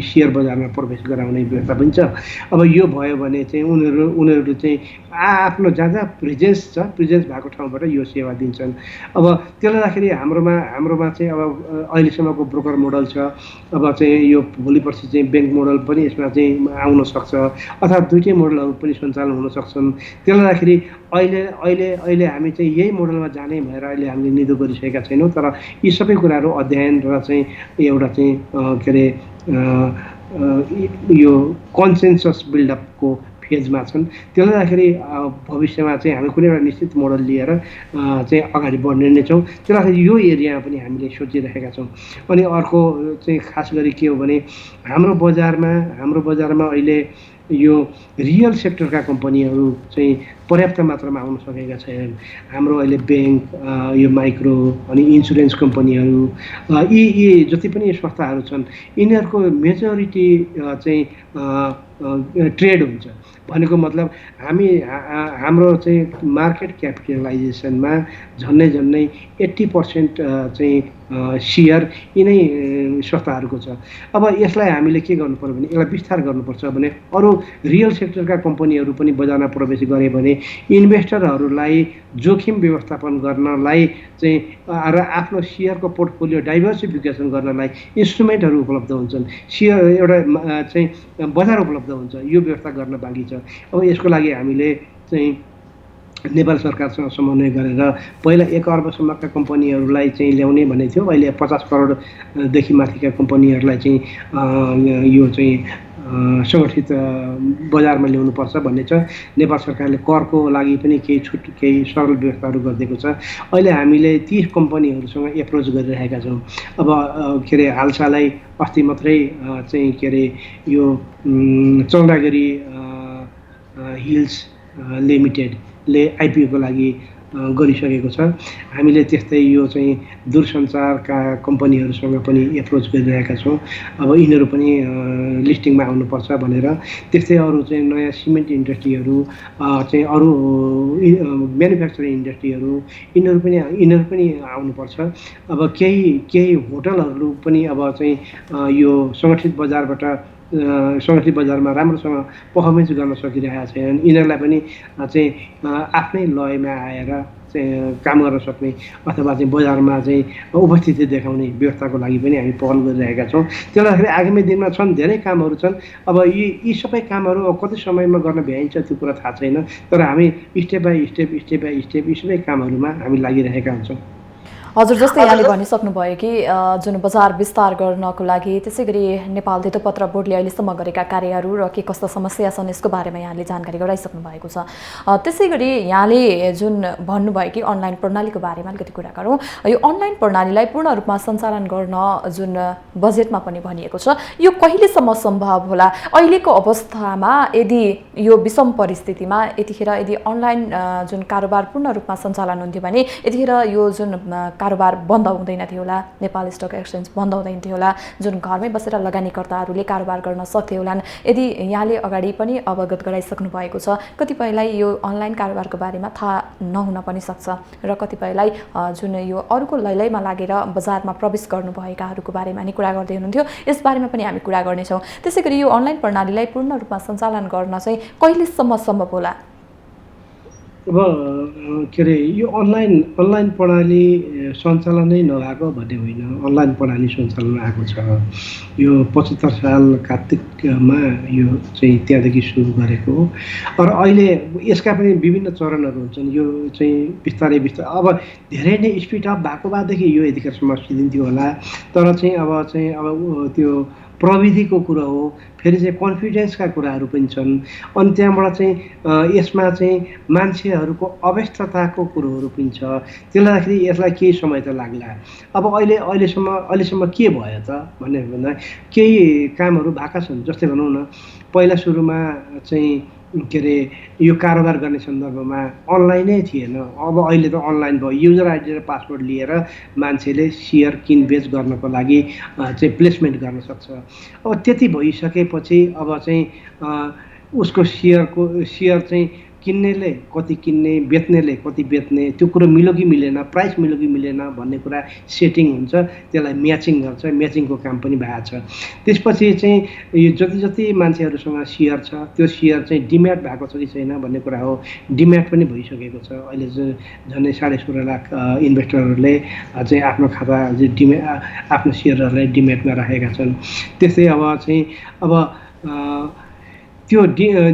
सेयर बजारमा प्रवेश गराउने व्यवस्था पनि छ। अब यो भयो भने चाहिँ उनीहरू चाहिँ आफ्नो जहाँ प्रेजेन्स छ, प्रेजेन्स भएको ठाउँबाट यो सेवा दिन्छन्। अब त्यसले गर्दाखेरि हाम्रोमा चाहिँ अब अहिलेसम्मको ब्रोकर मोडल छ। अब चाहिँ यो भोलि पर्सि चाहिँ ब्याङ्क मोडल पनि यसमा चाहिँ आउन सक्छ अथवा दुईटै मोडलहरू पनि सञ्चालन हुन सक्छन्। त्यसले गर्दाखेरि अहिले हामी चाहिँ यही मोडलमा जाने भएर अहिले हामीले निधो गरिसकेका छैनौँ। तर यी सबै कुराहरू अध्ययन र चाहिँ एउटा चाहिँ के अरे यो कन्सेन्सस बिल्डअपको फेजमा छन्। त्यसले गर्दाखेरि भविष्यमा चाहिँ हामी कुनै एउटा निश्चित मोडल लिएर चाहिँ अगाडि बढ्ने नै छौँ। त्यसले गर्दाखेरि यो एरियामा पनि हामीले सोचिरहेका छौँ। अनि अर्को चाहिँ खास गरी के हो भने हाम्रो बजारमा अहिले यो रियल सेक्टरका कम्पनीहरू चाहिँ पर्याप्त मात्रामा आउन सकेका छैनन्। हाम्रो अहिले ब्याङ्क, यो माइक्रो अनि इन्सुरेन्स कम्पनीहरू, यी जति पनि संस्थाहरू छन् यिनीहरूको मेजोरिटी चाहिँ ट्रेड हुन्छ। भनेको मतलब हाम्रो चाहिँ मार्केट क्यापिटलाइजेसनमा झन्नै 80% चाहिँ सेयर यिनै संस्थाहरूको छ। अब यसलाई हामीले के गर्नु पर्यो भने यसलाई विस्तार गर्नुपर्छ भने अरू रियल सेक्टरका कम्पनीहरू पनि बजारमा प्रवेश गरे भने इन्भेस्टरहरूलाई जोखिम व्यवस्थापन गर्नलाई चाहिँ र आफ्नो सेयरको पोर्टफोलियो डाइभर्सिफिकेसन गर्नलाई इन्स्ट्रुमेन्टहरू उपलब्ध हुन्छन्। सेयर एउटा चाहिँ बजार उपलब्ध हुन्छ। यो व्यवस्था गर्न बाँकी छ। अब यसको लागि हामीले चाहिँ नेपाल सरकारसँग समन्वय गरेर पहिला 1 अर्बसम्मका कम्पनीहरूलाई चाहिँ ल्याउने भन्ने थियो। अहिले 50 करोडदेखि माथिका कम्पनीहरूलाई चाहिँ यो चाहिँ सङ्गठित बजारमा ल्याउनुपर्छ भन्ने छ। नेपाल सरकारले करको लागि पनि केही सरल व्यवस्थाहरू गरिदिएको छ। अहिले हामीले ती कम्पनीहरूसँग एप्रोच गरिरहेका छौँ। अब के अरे हालसालै अस्ति मात्रै चाहिँ के अरे यो चौडागढी हिल्स लिमिटेडले आइपिओको लागि गरिसकेको छ। हामीले त्यस्तै यो चाहिँ दूरसञ्चारका कम्पनीहरूसँग पनि एप्रोच गरिरहेका छौँ। अब यिनीहरू पनि लिस्टिङमा आउनुपर्छ भनेर। त्यस्तै अरू चाहिँ नयाँ सिमेन्ट इन्डस्ट्रीहरू चाहिँ अरू म्यानुफ्याक्चरिङ इन्डस्ट्रीहरू यिनीहरू पनि आउनुपर्छ। अब केही होटलहरू पनि अब चाहिँ यो सङ्गठित बजारमा राम्रोसँग पर्फर्मेन्स गर्न सकिरहेका छैनन्। यिनीहरूलाई पनि चाहिँ आफ्नै लयमा आएर चाहिँ काम गर्न सक्ने अथवा चाहिँ बजारमा चाहिँ उपस्थिति देखाउने व्यवस्थाको लागि पनि हामी पहल गरिरहेका छौँ। त्यसले गर्दाखेरि आगामी दिनमा छन् धेरै कामहरू छन्। अब यी सबै कामहरू कति समयमा गर्न भ्याइन्छ त्यो कुरा थाहा छैन। तर हामी स्टेप बाई स्टेप यी सबै कामहरूमा हामी लागिरहेका हुन्छौँ। हजुर, जस्तै यहाँले भनिसक्नुभयो कि जुन बजार विस्तार गर्नको लागि त्यसै गरी नेपाल धितोपत्र बोर्डले अहिलेसम्म गरेका कार्यहरू र के कस्ता समस्या छन् यसको बारेमा यहाँले जानकारी गराइसक्नु भएको छ। त्यसै गरी यहाँले जुन भन्नुभयो कि अनलाइन प्रणालीको बारेमा अलिकति कुरा गरौँ। यो अनलाइन प्रणालीलाई पूर्ण रूपमा सञ्चालन गर्न जुन बजेटमा पनि भनिएको छ यो कहिलेसम्म सम्भव होला? अहिलेको अवस्थामा यदि यो विषम परिस्थितिमा यतिखेर यदि अनलाइन जुन कारोबार पूर्ण रूपमा सञ्चालन हुन्थ्यो भने यतिखेर यो जुन कारोबार बन्द हुँदैन थियो होला, नेपाल स्टक एक्सचेन्ज बन्द हुँदैन थियो होला, जुन घरमै बसेर लगानीकर्ताहरूले कारोबार गर्न सक्थे होलान्। यदि यहाँले अगाडि पनि अवगत गराइसक्नु भएको छ, कतिपयलाई यो अनलाइन कारोबारको बारेमा थाहा नहुन पनि सक्छ र कतिपयलाई जुन यो अरूको लैलैमा लागेर बजारमा प्रवेश गर्नुभएकाहरूको बारेमा नि कुरा गर्दै हुनुहुन्थ्यो। यसबारेमा पनि हामी कुरा गर्नेछौँ। त्यसै गरी यो अनलाइन प्रणालीलाई पूर्ण रूपमा सञ्चालन गर्न चाहिँ कहिलेसम्म सम्भव होला? अब के अरे यो अनलाइन प्रणाली सञ्चालनै नभएको भन्ने होइन। अनलाइन प्रणाली सञ्चालन आएको छ। यो 75 साल कार्तिकमा यो चाहिँ त्यहाँदेखि सुरु गरेको हो। र अहिले यसका पनि विभिन्न चरणहरू हुन्छन्। यो चाहिँ बिस्तारै अब धेरै नै स्पिड अप भएको भएदेखि यो यतिखेरसम्म सिद्धिन्थ्यो होला। तर चाहिँ अब त्यो प्रविधिको कुरा हो, फेरि चाहिँ कन्फिडेन्सका कुराहरू पनि छन्। अनि त्यहाँबाट चाहिँ यसमा चाहिँ मान्छेहरूको अव्यस्तताको कुरोहरू पनि छ। त्यसले गर्दाखेरि यसलाई केही समय त लाग्ला। अब अहिलेसम्म के भयो त भनेर भन्दा केही कामहरू भएका छन्। जस्तै भनौँ न, पहिला सुरुमा चाहिँ के अरे यो कारोबार गर्ने सन्दर्भमा अनलाइनै थिएन। अब अहिले त अनलाइन भयो। युजर आइडी र पासवर्ड लिएर मान्छेले सेयर किनबेच गर्नको लागि चाहिँ प्लेसमेन्ट गर्न सक्छ। अब त्यति भइसकेपछि अब चाहिँ उसको सेयर चाहिँ किन्नेले कति किन्ने, बेच्नेले कति बेच्ने, त्यो कुरो मिल्यो कि मिलेन, प्राइस मिल्यो कि मिलेन भन्ने कुरा सेटिङ हुन्छ। त्यसलाई म्याचिङ गर्छ। म्याचिङको काम पनि भएको छ। त्यसपछि चाहिँ यो जति जति मान्छेहरूसँग सेयर छ त्यो सेयर चाहिँ डिम्याट भएको छ कि छैन भन्ने कुरा हो। डिम्याट पनि भइसकेको छ। अहिले झन्डै 16.5 लाख इन्भेस्टरहरूले चाहिँ आफ्नो खाता आफ्नो सेयरहरूलाई डिम्याटमा राखेका छन्। त्यस्तै अब चाहिँ त्यो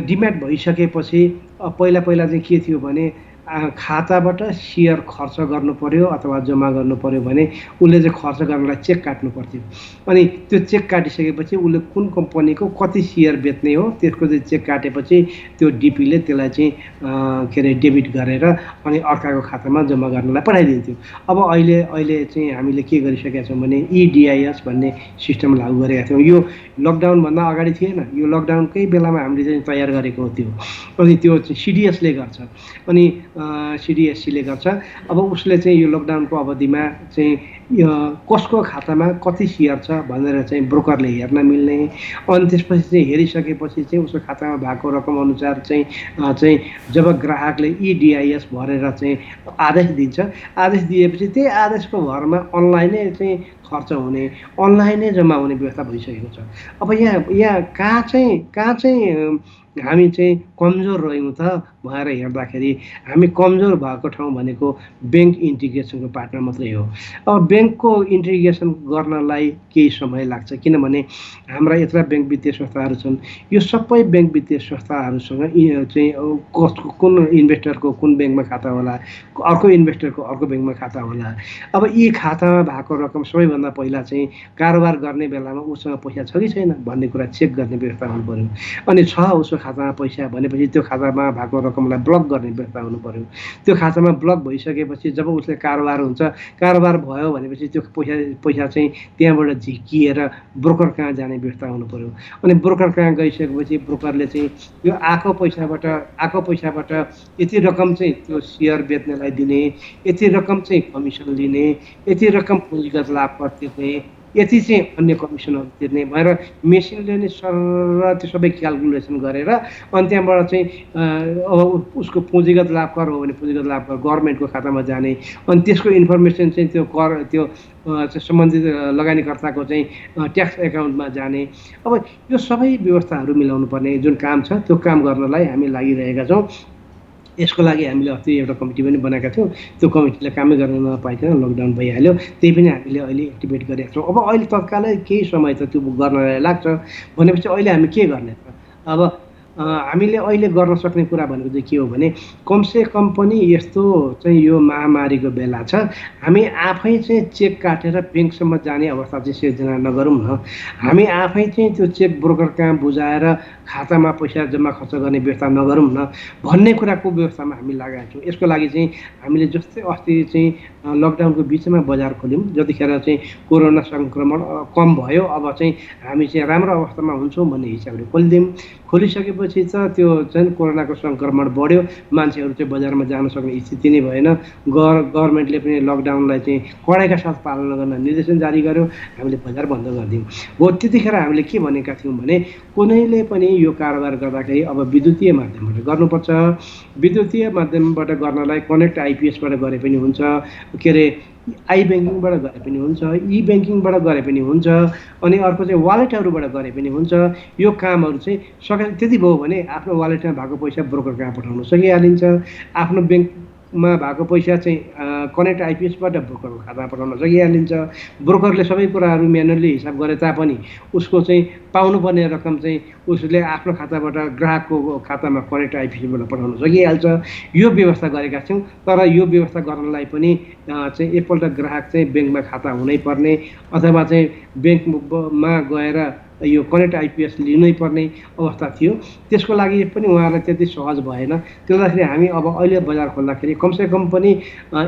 डिम्याट भइसकेपछि पहिला चाहिँ के थियो भने खाताबाट सेयर खर्च गर्नु पर्यो अथवा जम्मा गर्नु पर्यो भने उसले चाहिँ खर्च गर्नलाई चेक काट्नु पर्थ्यो। अनि त्यो चेक काटिसकेपछि उसले कुन कम्पनीको कति सेयर बेच्ने हो त्यसको चाहिँ चेक काटेपछि त्यो डिपीले त्यसलाई चाहिँ के अरे डेबिट गरेर अनि अर्काको खातामा जम्मा गर्नलाई पठाइदिन्थ्यो। अब अहिले चाहिँ हामीले के गरिसकेका छौँ भने EDIS भन्ने सिस्टम लागू गरेका थियौँ। यो लकडाउनभन्दा अगाडि थिएन। यो लकडाउनकै बेलामा हामीले चाहिँ तयार गरेको हो त्यो। अनि त्यो चाहिँ CDSले गर्छ। अनि CDSCले गर्छ। अब उसले चाहिँ यो लकडाउनको अवधिमा चाहिँ कसको खातामा कति सेयर छ भनेर चाहिँ ब्रोकरले हेर्न मिल्ने। अनि त्यसपछि चाहिँ हेरिसकेपछि चाहिँ उसको खातामा भएको रकम अनुसार चाहिँ जब ग्राहकले EDIS भरेर चाहिँ आदेश दिन्छ, आदेश दिएपछि त्यही आदेशको भरमा अनलाइनै चाहिँ खर्च हुने, अनलाइनै जम्मा हुने व्यवस्था भइसकेको छ। अब यहाँ कहाँ चाहिँ हामी चाहिँ कमजोर रह्यौँ त भनेर हेर्दाखेरि हामी कमजोर भएको ठाउँ भनेको ब्याङ्क इन्टिग्रेसनको पार्टमा मात्रै हो। अब ब्याङ्कको इन्टिग्रेसन गर्नलाई केही समय लाग्छ किनभने हाम्रा यत्रा ब्याङ्क वित्तीय संस्थाहरू छन्। यो सबै ब्याङ्क वित्तीय संस्थाहरूसँग चाहिँ कुन इन्भेस्टरको कुन ब्याङ्कमा खाता होला, अर्को इन्भेस्टरको अर्को ब्याङ्कमा खाता होला। अब यी खातामा भएको रकम सबैभन्दा पहिला चाहिँ कारोबार गर्ने बेलामा उसँग पैसा छ कि छैन भन्ने कुरा चेक गर्ने व्यवस्था हुनु पर्यो। अनि छ उसको खातामा पैसा भनेपछि त्यो खातामा भएको रकमलाई ब्लक गर्ने व्यवस्था हुनु पर्यो। त्यो खातामा ब्लक भइसकेपछि जब उसले कारोबार हुन्छ, कारोबार भयो भनेपछि त्यो पैसा चाहिँ त्यहाँबाट झिकिएर ब्रोकर कहाँ जाने व्यवस्था हुनु पर्यो। अनि ब्रोकर कहाँ गइसकेपछि ब्रोकरले चाहिँ यो आएको पैसाबाट यति रकम चाहिँ त्यो सेयर बेच्नेलाई दिने, यति रकम चाहिँ कमिसन लिने, यति रकम पुँजीगत लाभ कर तिर्ने, यति चाहिँ अन्य कमिसनहरू तिर्ने भएर मेसिनले नै सर त्यो सबै क्यालकुलेसन गरेर अनि त्यहाँबाट चाहिँ अब उसको पुँजीगत लाभ कर हो भने पुँजीगत लाभ कर गभर्मेन्टको खातामा जाने। अनि त्यसको इन्फर्मेसन चाहिँ त्यो सम्बन्धित लगानीकर्ताको चाहिँ ट्याक्स एकाउन्टमा जाने। अब यो सबै व्यवस्थाहरू मिलाउनु पर्ने जुन काम छ त्यो काम गर्नलाई हामी लागिरहेका छौँ। यसको लागि हामीले अस्ति एउटा कमिटी पनि बनाएका थियौँ। त्यो कमिटीले कामै गर्न नपाइकन लकडाउन भइहाल्यो। त्यही पनि हामीले अहिले एक्टिभेट गरेका छौँ। अब अहिले तत्कालै केही समय त त्यो गर्नलाई लाग्छ भनेपछि अहिले हामी के गर्ने त? अब हामीले अहिले गर्न सक्ने कुरा भनेको चाहिँ के हो भने कमसे कम पनि यस्तो चाहिँ यो महामारीको बेला छ हामी आफै चाहिँ चेक काटेर ब्याङ्कसम्म जाने अवस्था चाहिँ सिर्जना नगरौँ न। हामी आफै चाहिँ त्यो चेक ब्रोकर कहाँ बुझाएर खातामा पैसा जम्मा खर्च गर्ने व्यवस्था नगरौँ न भन्ने कुराको व्यवस्थामा हामी लागेका छौँ। यसको लागि चाहिँ हामीले जस्तै अस्ति चाहिँ लकडाउनको बिचमा बजार खोल्यौँ। जतिखेर चाहिँ कोरोना सङ्क्रमण कम भयो अब चाहिँ हामी चाहिँ राम्रो अवस्थामा हुन्छौँ भन्ने हिसाबले खोलिदियौँ। खोलिसकेपछि त त्यो चाहिँ कोरोनाको सङ्क्रमण बढ्यो। मान्छेहरू चाहिँ बजारमा जान सक्ने स्थिति नै भएन। गभर्मेन्टले पनि लकडाउनलाई चाहिँ कडाइका साथ पालना गर्न निर्देशन जारी गर्यो। हामीले बजार बन्द गरिदियौँ। हो त्यतिखेर हामीले के भनेका थियौँ भने कुनैले पनि यो कारोबार गर्दाखेरि अब विद्युतीय माध्यमबाट गर्नुपर्छ। विद्युतीय माध्यमबाट गर्नलाई कनेक्ट आइपिएसबाट गरे पनि हुन्छ, के अरे आई ब्याङ्किङबाट गरे पनि हुन्छ, ई ब्याङ्किङबाट गरे पनि हुन्छ, अनि अर्को चाहिँ वालेटहरूबाट गरे पनि हुन्छ। यो कामहरू चाहिँ त्यति भयो भने आफ्नो वालेटमा भएको पैसा ब्रोकर कहाँ पठाउन सकिहालिन्छ। आफ्नो ब्याङ्कमा भएको पैसा चाहिँ कनेक्ट आइपिएसबाट ब्रोकरको खातामा पठाउन सकिहालिन्छ। ब्रोकरले सबै कुराहरू म्यानुअली हिसाब गरे तापनि उसको चाहिँ पाउनुपर्ने रकम चाहिँ उसले आफ्नो खाताबाट ग्राहकको खातामा कनेक्ट आइपिएसबाट पठाउन सकिहाल्छ। यो व्यवस्था गरेका छौँ। तर यो व्यवस्था गर्नलाई पनि चाहिँ एकपल्ट ग्राहक चाहिँ ब्याङ्कमा खाता हुनै पर्ने अथवा चाहिँ ब्याङ्कमा गएर यो कनेक्ट आइपिएस लिनै पर्ने अवस्था थियो। त्यसको लागि पनि उहाँहरूलाई त्यति सहज भएन। त्यसले गर्दाखेरि हामी अब अहिले बजार खोल्दाखेरि कमसेकम पनि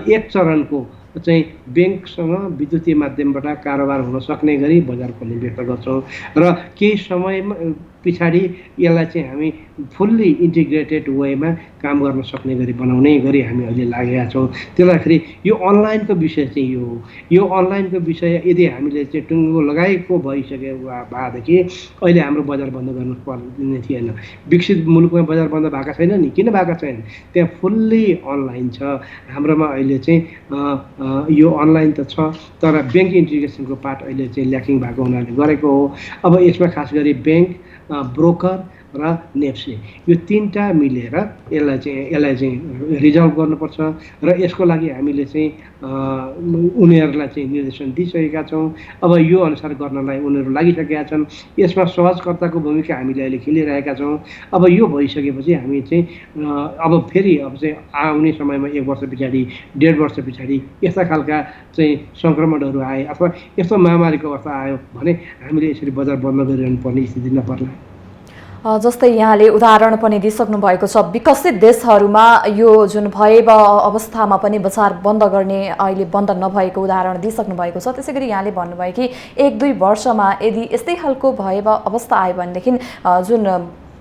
एक चरणको चाहिँ ब्याङ्कसँग विद्युतीय माध्यमबाट कारोबार हुन सक्ने गरी बजार खोल्ने व्यक्त गर्छौँ र केही समयमा पछाडि यसलाई चाहिँ हामी फुल्ली इन्टिग्रेटेड वेमा काम गर्न सक्ने गरी बनाउने गरी हामी अहिले लागेका छौँ। त्यसले गर्दाखेरि यो अनलाइनको विषय चाहिँ यो हो। यो अनलाइनको विषय यदि हामीले चाहिँ टुङ्गो लगाएको भइसकेको भएदेखि अहिले हाम्रो बजार बन्द गर्नु पर्ने थिएन। विकसित मुलुकमा बजार बन्द भएको छैन नि, किन भएको छैन? त्यहाँ फुल्ली अनलाइन छ। हाम्रोमा अहिले चाहिँ यो अनलाइन त छ, तर ब्याङ्क इन्टिग्रेसनको पार्ट अहिले चाहिँ ल्याकिङ भएको हुनाले गरेको हो। अब यसमा खास गरी ब्याङ्क, ब्रोकर र नेप्से यो तीनटा मिलेर यसलाई चाहिँ रिजल्भ गर्नुपर्छ र यसको लागि हामीले चाहिँ उनीहरूलाई चाहिँ निर्देशन दिइसकेका छौँ। अब यो अनुसार गर्नलाई उनीहरू लागिसकेका छन्। यसमा सहजकर्ताको भूमिका हामीले अहिले खेलिरहेका छौँ। अब यो भइसकेपछि हामी चाहिँ अब फेरि अब चाहिँ आउने समयमा 1 वर्ष पछाडि, 1.5 वर्ष पछाडि यस्ता खालका चाहिँ सङ्क्रमणहरू आए अथवा यस्तो महामारीको अवस्था आयो भने हामीले यसरी बजार बन्द गरिरहनु पर्ने स्थिति नपर्ला। जस्तै यहाँले उदाहरण पनि दिइसक्नु भएको छ, विकसित देशहरूमा यो जुन भएका अवस्थामा पनि बजार बन्द गर्ने अहिले बन्द नभएको उदाहरण दिइसक्नु भएको छ। त्यसै गरी यहाँले भन्नुभयो कि 1-2 वर्षमा यदि यस्तै खालको भएका अवस्था आयो भनेदेखि जुन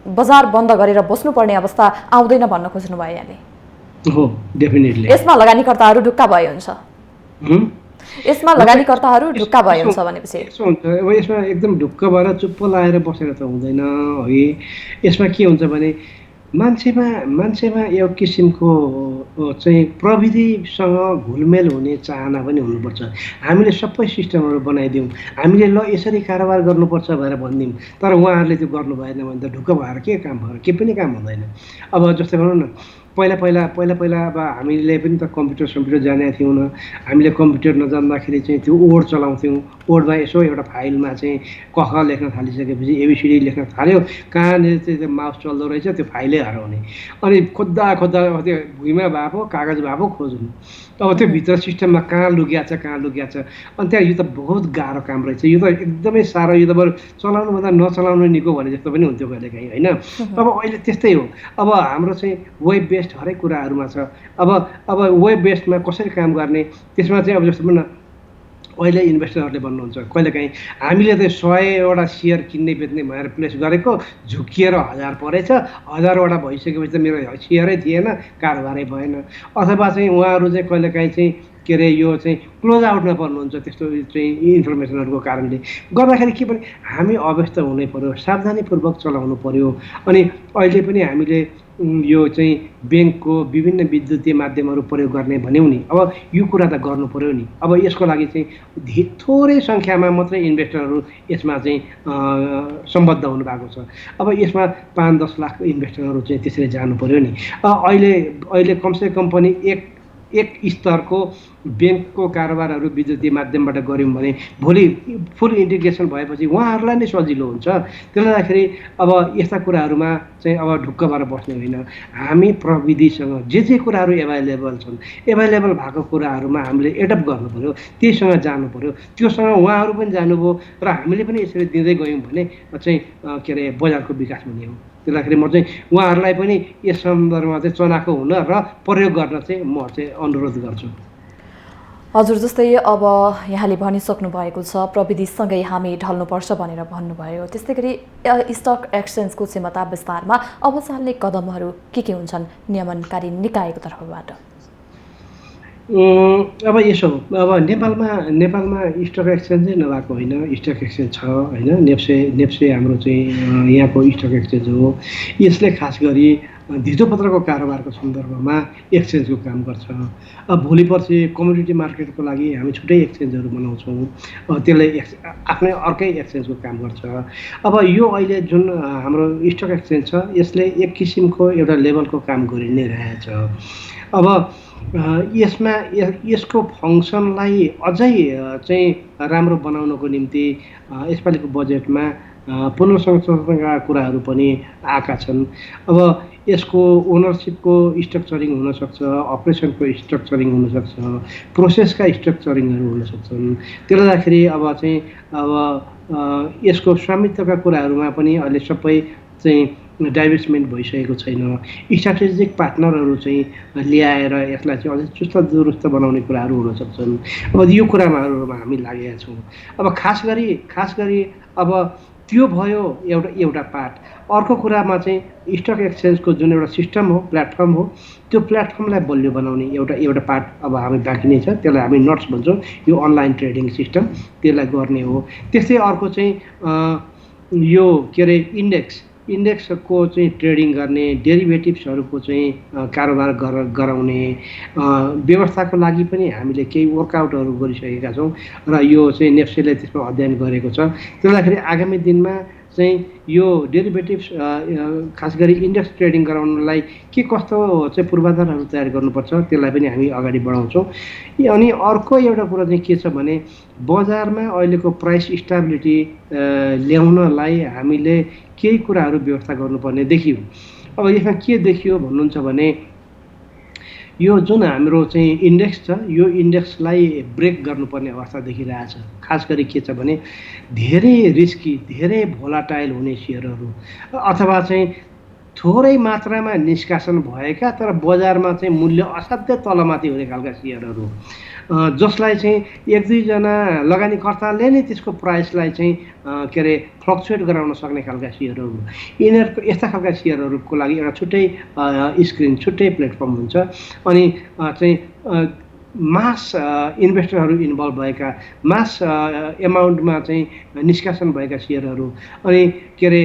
बजार बन्द गरेर बस्नुपर्ने अवस्था आउँदैन भन्न खोज्नुभयो यहाँले। हो, डेफिनेटली यसमा लगानीकर्ताहरू ढुक्क भए हुन्छ। यसमा लगानीकर्ताहरू ढुक्क भए हुन्छ भनेपछि यसो हुन्छ। अब यसमा एकदम ढुक्क भएर चुप्प लागेर बसेर त हुँदैन है। यसमा के हुन्छ भने मान्छेमा एउटा किसिमको चाहिँ प्रविधिसँग घुलमेल हुने चाहना पनि हुनुपर्छ। हामीले सबै सिस्टमहरू बनाइदिउँ, हामीले ल यसरी कारोबार गर्नुपर्छ भनेर भनिदिउँ, तर उहाँहरूले त्यो गर्नु भएन भने त ढुक्क भएर के काम भयो? के पनि काम हुँदैन। अब जस्तै भनौँ न, पहिला अब हामीले पनि त कम्प्युटर जानेका थियौँ न। हामीले कम्प्युटर नजान्दाखेरि चाहिँ त्यो ओड चलाउँथ्यौँ। ओडमा यसो एउटा फाइलमा चाहिँ क ख लेख्न थालिसकेपछि एबिसिडी लेख्न थाल्यो, कहाँनिर चाहिँ त्यो माउस चल्दो रहेछ त्यो फाइलै हराउने। अनि खोज्दा त्यो भुइँमा भए पो कागज भए पो खोज्नु। अब त्यो भित्र सिस्टममा कहाँ लुकिया छ। अनि त्यहाँ यो त बहुत गाह्रो काम रहेछ, यो त एकदमै साह्रो, यो त बरु चलाउनुभन्दा नचलाउनु निको भने जस्तो पनि हुन्थ्यो कहिलेकाहीँ होइन। अब अहिले त्यस्तै हो। अब हाम्रो चाहिँ वेब बेस्ड हरेक कुराहरूमा छ। अब वेब बेस्डमा कसरी काम गर्ने, त्यसमा चाहिँ अब जस्तो पनि अहिले इन्भेस्टरहरूले भन्नुहुन्छ कहिलेकाहीँ हामीले त 100वटा सेयर किन्ने बेच्ने भनेर प्लेस गरेको, झुकिएर 1000 परेछ, 1000वटा भइसकेपछि त मेरो सेयरै थिएन, कारोबारै भएन। अथवा चाहिँ उहाँहरू चाहिँ कहिलेकाहीँ चाहिँ के अरे यो चाहिँ क्लोज आउटमा पर्नुहुन्छ त्यस्तो चाहिँ इन्फर्मेसनहरूको कारणले गर्दाखेरि के पनि हामी अव्यस्त हुनै पर्यो, सावधानीपूर्वक चलाउनु पर्यो। अनि अहिले पनि हामीले यो चाहिँ ब्याङ्कको विभिन्न विद्युतीय माध्यमहरू प्रयोग गर्ने भन्यौँ नि, अब यो कुरा त गर्नु पर्यो नि। अब यसको लागि चाहिँ थोरै सङ्ख्यामा मात्रै इन्भेस्टरहरू यसमा चाहिँ सम्बद्ध हुनुभएको छ। अब यसमा 5-10 लाख इन्भेस्टरहरू चाहिँ त्यसरी जानु पर्यो नि। अहिले कमसेकम पनि एक स्तरको ब्याङ्कको कारोबारहरू विद्युतीय माध्यमबाट गऱ्यौँ भने भोलि फुल इन्टिग्रेसन भएपछि उहाँहरूलाई नै सजिलो हुन्छ। त्यसले गर्दाखेरि अब यस्ता कुराहरूमा चाहिँ अब ढुक्क भएर बस्ने होइन। हामी प्रविधिसँग जे कुराहरू एभाइलेबल भएको कुराहरूमा हामीले एडप्ट गर्नु पऱ्यो, त्यहीसँग जानु पऱ्यो। त्योसँग उहाँहरू पनि जानुभयो र हामीले पनि यसरी दिँदै गयौँ भने चाहिँ के अरे बजारको विकास हुने हो। त्यसले गर्दाखेरि म चाहिँ उहाँहरूलाई पनि यस सन्दर्भमा चाहिँ चनाखो हुन र प्रयोग गर्न चाहिँ म चाहिँ अनुरोध गर्छु। हजुर, जस्तै अब यहाँले भनिसक्नु भएको छ प्रविधिसँगै हामी ढल्नुपर्छ भनेर भन्नुभयो। त्यस्तै गरी स्टक एक्सचेन्जको क्षमता विस्तारमा अब चाल्ने कदमहरू के हुन्छन् नियमनकारी निकायको तर्फबाट? अब यसो अब नेपालमा स्टक एक्सचेन्जै नभएको होइन, स्टक एक्सचेन्ज छ होइन। नेप्से हाम्रो चाहिँ यहाँको स्टक एक्सचेन्ज हो। यसले खास गरी धितोपत्रको कारोबारको सन्दर्भमा एक्सचेन्जको काम गर्छ। अब भोलि पर्सि कमोडिटी मार्केटको लागि हामी छुट्टै एक्सचेन्जहरू बनाउँछौँ, त्यसले आफ्नै अर्कै एक्सचेन्जको काम गर्छ। अब यो अहिले जुन हाम्रो स्टक एक्सचेन्ज छ यसले एक किसिमको एउटा लेभलको काम गरि नै रहेछ। अब यसको फङ्सनलाई अझै चाहिँ राम्रो बनाउनको निम्ति यसपालिको बजेटमा पुनर्संरचनाका कुराहरू पनि आएका छन्। अब यसको ओनरसिपको स्ट्रक्चरिङ हुनसक्छ, अपरेसनको स्ट्रक्चरिङ हुनसक्छ, प्रोसेसका स्ट्रक्चरिङहरू हुनसक्छन्। त्यसले गर्दाखेरि अब यसको स्वामित्वका कुराहरूमा पनि अहिले सबै चाहिँ डाइभर्समेन्ट भइसकेको छैन। स्ट्राटेजिक पार्टनरहरू चाहिँ ल्याएर यसलाई चाहिँ अझै चुस्त दुरुस्त बनाउने कुराहरू हुन सक्छन्। अब यो कुराहरूमा हामी लागेका छौँ। अब खास गरी अब त्यो भयो एउटा पार्ट। अर्को कुरामा चाहिँ स्टक एक्सचेन्जको जुन एउटा सिस्टम हो, प्लेटफर्म हो, त्यो प्लेटफर्मलाई बलियो बनाउने एउटा पार्ट अब हामी बाँकी नै छ। त्यसलाई हामी नट्स भन्छौँ, यो अनलाइन ट्रेडिङ सिस्टम, त्यसलाई गर्ने हो। त्यस्तै अर्को चाहिँ यो के अरे इन्डेक्सको चाहिँ ट्रेडिङ गर्ने, डेरिभेटिभ्सहरूको चाहिँ कारोबार गराउने व्यवस्थाको लागि पनि हामीले केही वर्कआउटहरू गरिसकेका छौँ र यो चाहिँ नेप्सीले त्यसमा अध्ययन गरेको छ। त्यसलाई आगामी दिनमा चाहिँ यो डेरिभेटिभ्स खास गरी इन्डेक्स ट्रेडिङ गराउनलाई के कस्तो चाहिँ पूर्वाधारहरू तयार गर्नुपर्छ त्यसलाई पनि हामी अगाडि बढाउँछौँ। अनि अर्को एउटा कुरा चाहिँ के छ भने बजारमा अहिलेको प्राइस स्टेबिलिटी ल्याउनलाई हामीले केही कुराहरू व्यवस्था गर्नुपर्ने देखियो। अब यसमा के देखियो भन्नुहुन्छ भने यो जुन हाम्रो चाहिँ इन्डेक्स छ, यो इन्डेक्सलाई ब्रेक गर्नुपर्ने अवस्था देखिरहेछ। खास गरी के छ भने धेरै रिस्की, धेरै भोलाटाइल हुने सेयरहरू अथवा चाहिँ थोरै मात्रामा निष्कासन भएका तर बजारमा चाहिँ मूल्य असाध्य तलमाथि हुने खालका सेयरहरू, जसलाई चाहिँ एक दुईजना लगानीकर्ताले नै त्यसको प्राइसलाई चाहिँ के अरे फ्लक्चुएट गराउन सक्ने खालका सेयरहरू, यिनीहरूको यस्ता खालका सेयरहरूको लागि एउटा छुट्टै स्क्रिन, छुट्टै प्लेटफर्म हुन्छ। अनि चाहिँ मास इन्भेस्टरहरू इन्भल्भ भएका, मास एमाउन्टमा चाहिँ निष्कासन भएका सेयरहरू, अनि के अरे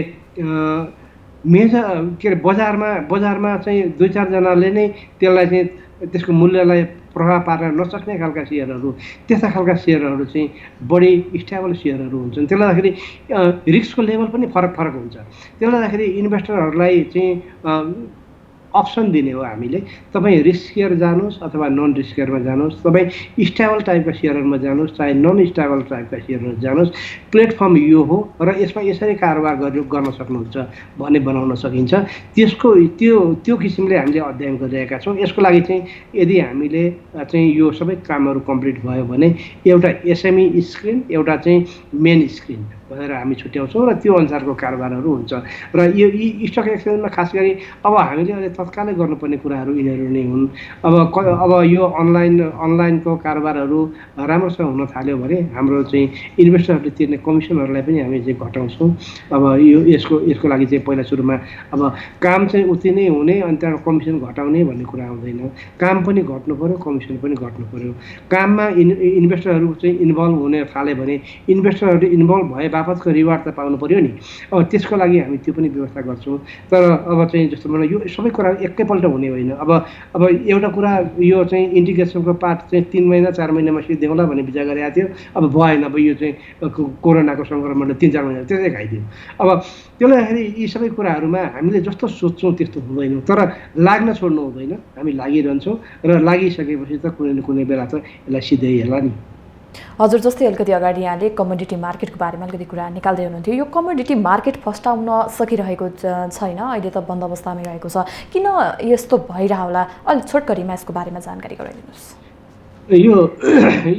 बजारमा चाहिँ दुई चारजनाले नै त्यसलाई चाहिँ त्यसको मूल्यलाई प्रभाव पार्न नसक्ने खालका सेयरहरू, त्यस्ता खालका सेयरहरू चाहिँ बढी स्टेबल सेयरहरू हुन्छन्। त्यसले गर्दाखेरि रिस्कको लेभल पनि फरक हुन्छ। त्यसले गर्दाखेरि इन्भेस्टरहरूलाई चाहिँ अप्सन दिने हो हामीले, तपाईँ रिस्कियर जानुहोस् अथवा नन रिस्कियरमा जानुहोस्, तपाईँ स्टेबल टाइपका सेयरहरूमा जानुहोस् चाहे नन स्टेबल टाइपका सेयरहरू जानुहोस्, प्लेटफर्म यो हो र यसमा यसरी कारोबार गर्न सक्नुहुन्छ भन्ने बनाउन सकिन्छ। त्यसको त्यो किसिमले हामीले अध्ययन गरिरहेका छौँ। यसको लागि चाहिँ यदि हामीले चाहिँ यो सबै कामहरू कम्प्लिट भयो भने एउटा एसएमई स्क्रिन, एउटा चाहिँ मेन स्क्रिन भनेर हामी छुट्याउँछौँ र त्यो अनुसारको कारोबारहरू हुन्छ। र यो स्टक एक्सचेन्जमा खास गरी अब हामीले अहिले तत्कालै गर्नुपर्ने कुराहरू यिनीहरू नै हुन्। अब यो अनलाइनको कारोबारहरू राम्रोसँग हुन थाल्यो भने हाम्रो चाहिँ इन्भेस्टरहरूले तिर्ने कमिसनहरूलाई पनि हामी चाहिँ घटाउँछौँ। अब यसको लागि चाहिँ पहिला सुरुमा अब काम चाहिँ उति नै हुने अनि त्यहाँबाट कमिसन घटाउने भन्ने कुरा आउँदैन। काम पनि घट्नु पऱ्यो, कमिसन पनि घट्नु पऱ्यो। काममा इन्भेस्टरहरू चाहिँ इन्भल्भ हुन थाल्यो भने इन्भेस्टरहरू इन्भल्भ भए बापतको रिवार्ड त पाउनु पऱ्यो नि। अब त्यसको लागि हामी त्यो पनि व्यवस्था गर्छौँ। तर अब चाहिँ जस्तो मलाई यो सबै कुरा एकैपल्ट हुने होइन। अब एउटा कुरा यो चाहिँ इन्टिग्रेसनको पार्ट चाहिँ 3 महिना 4 महिनामा सिद्ध्याउँला भन्ने विचार गरेको थियो। अब भएन, अब यो चाहिँ कोरोनाको सङ्क्रमणले 3-4 महिना त्यसै खाइदियो। अब त्यसले गर्दाखेरि यी सबै कुराहरूमा हामीले जस्तो सोच्छौँ त्यस्तो हुँदैन, तर लाग्न छोड्नु हुँदैन। हामी लागिरहन्छौँ र लागिसकेपछि त कुनै न कुनै बेला त यसलाई सिध्याइहाल्ला नि। हजुर, जस्तै अलिकति अगाडि यहाँले कमोडिटी मार्केटको बारेमा अलिकति कुरा निकाल्दै हुनुहुन्थ्यो। यो कमोडिटी मार्केट फस्टाउन सकिरहेको छैन, अहिले त बन्द अवस्थामै रहेको छ। किन यस्तो भइरह होला? अलिक छोटकरीमा यसको बारेमा जानकारी गराइदिनुहोस्।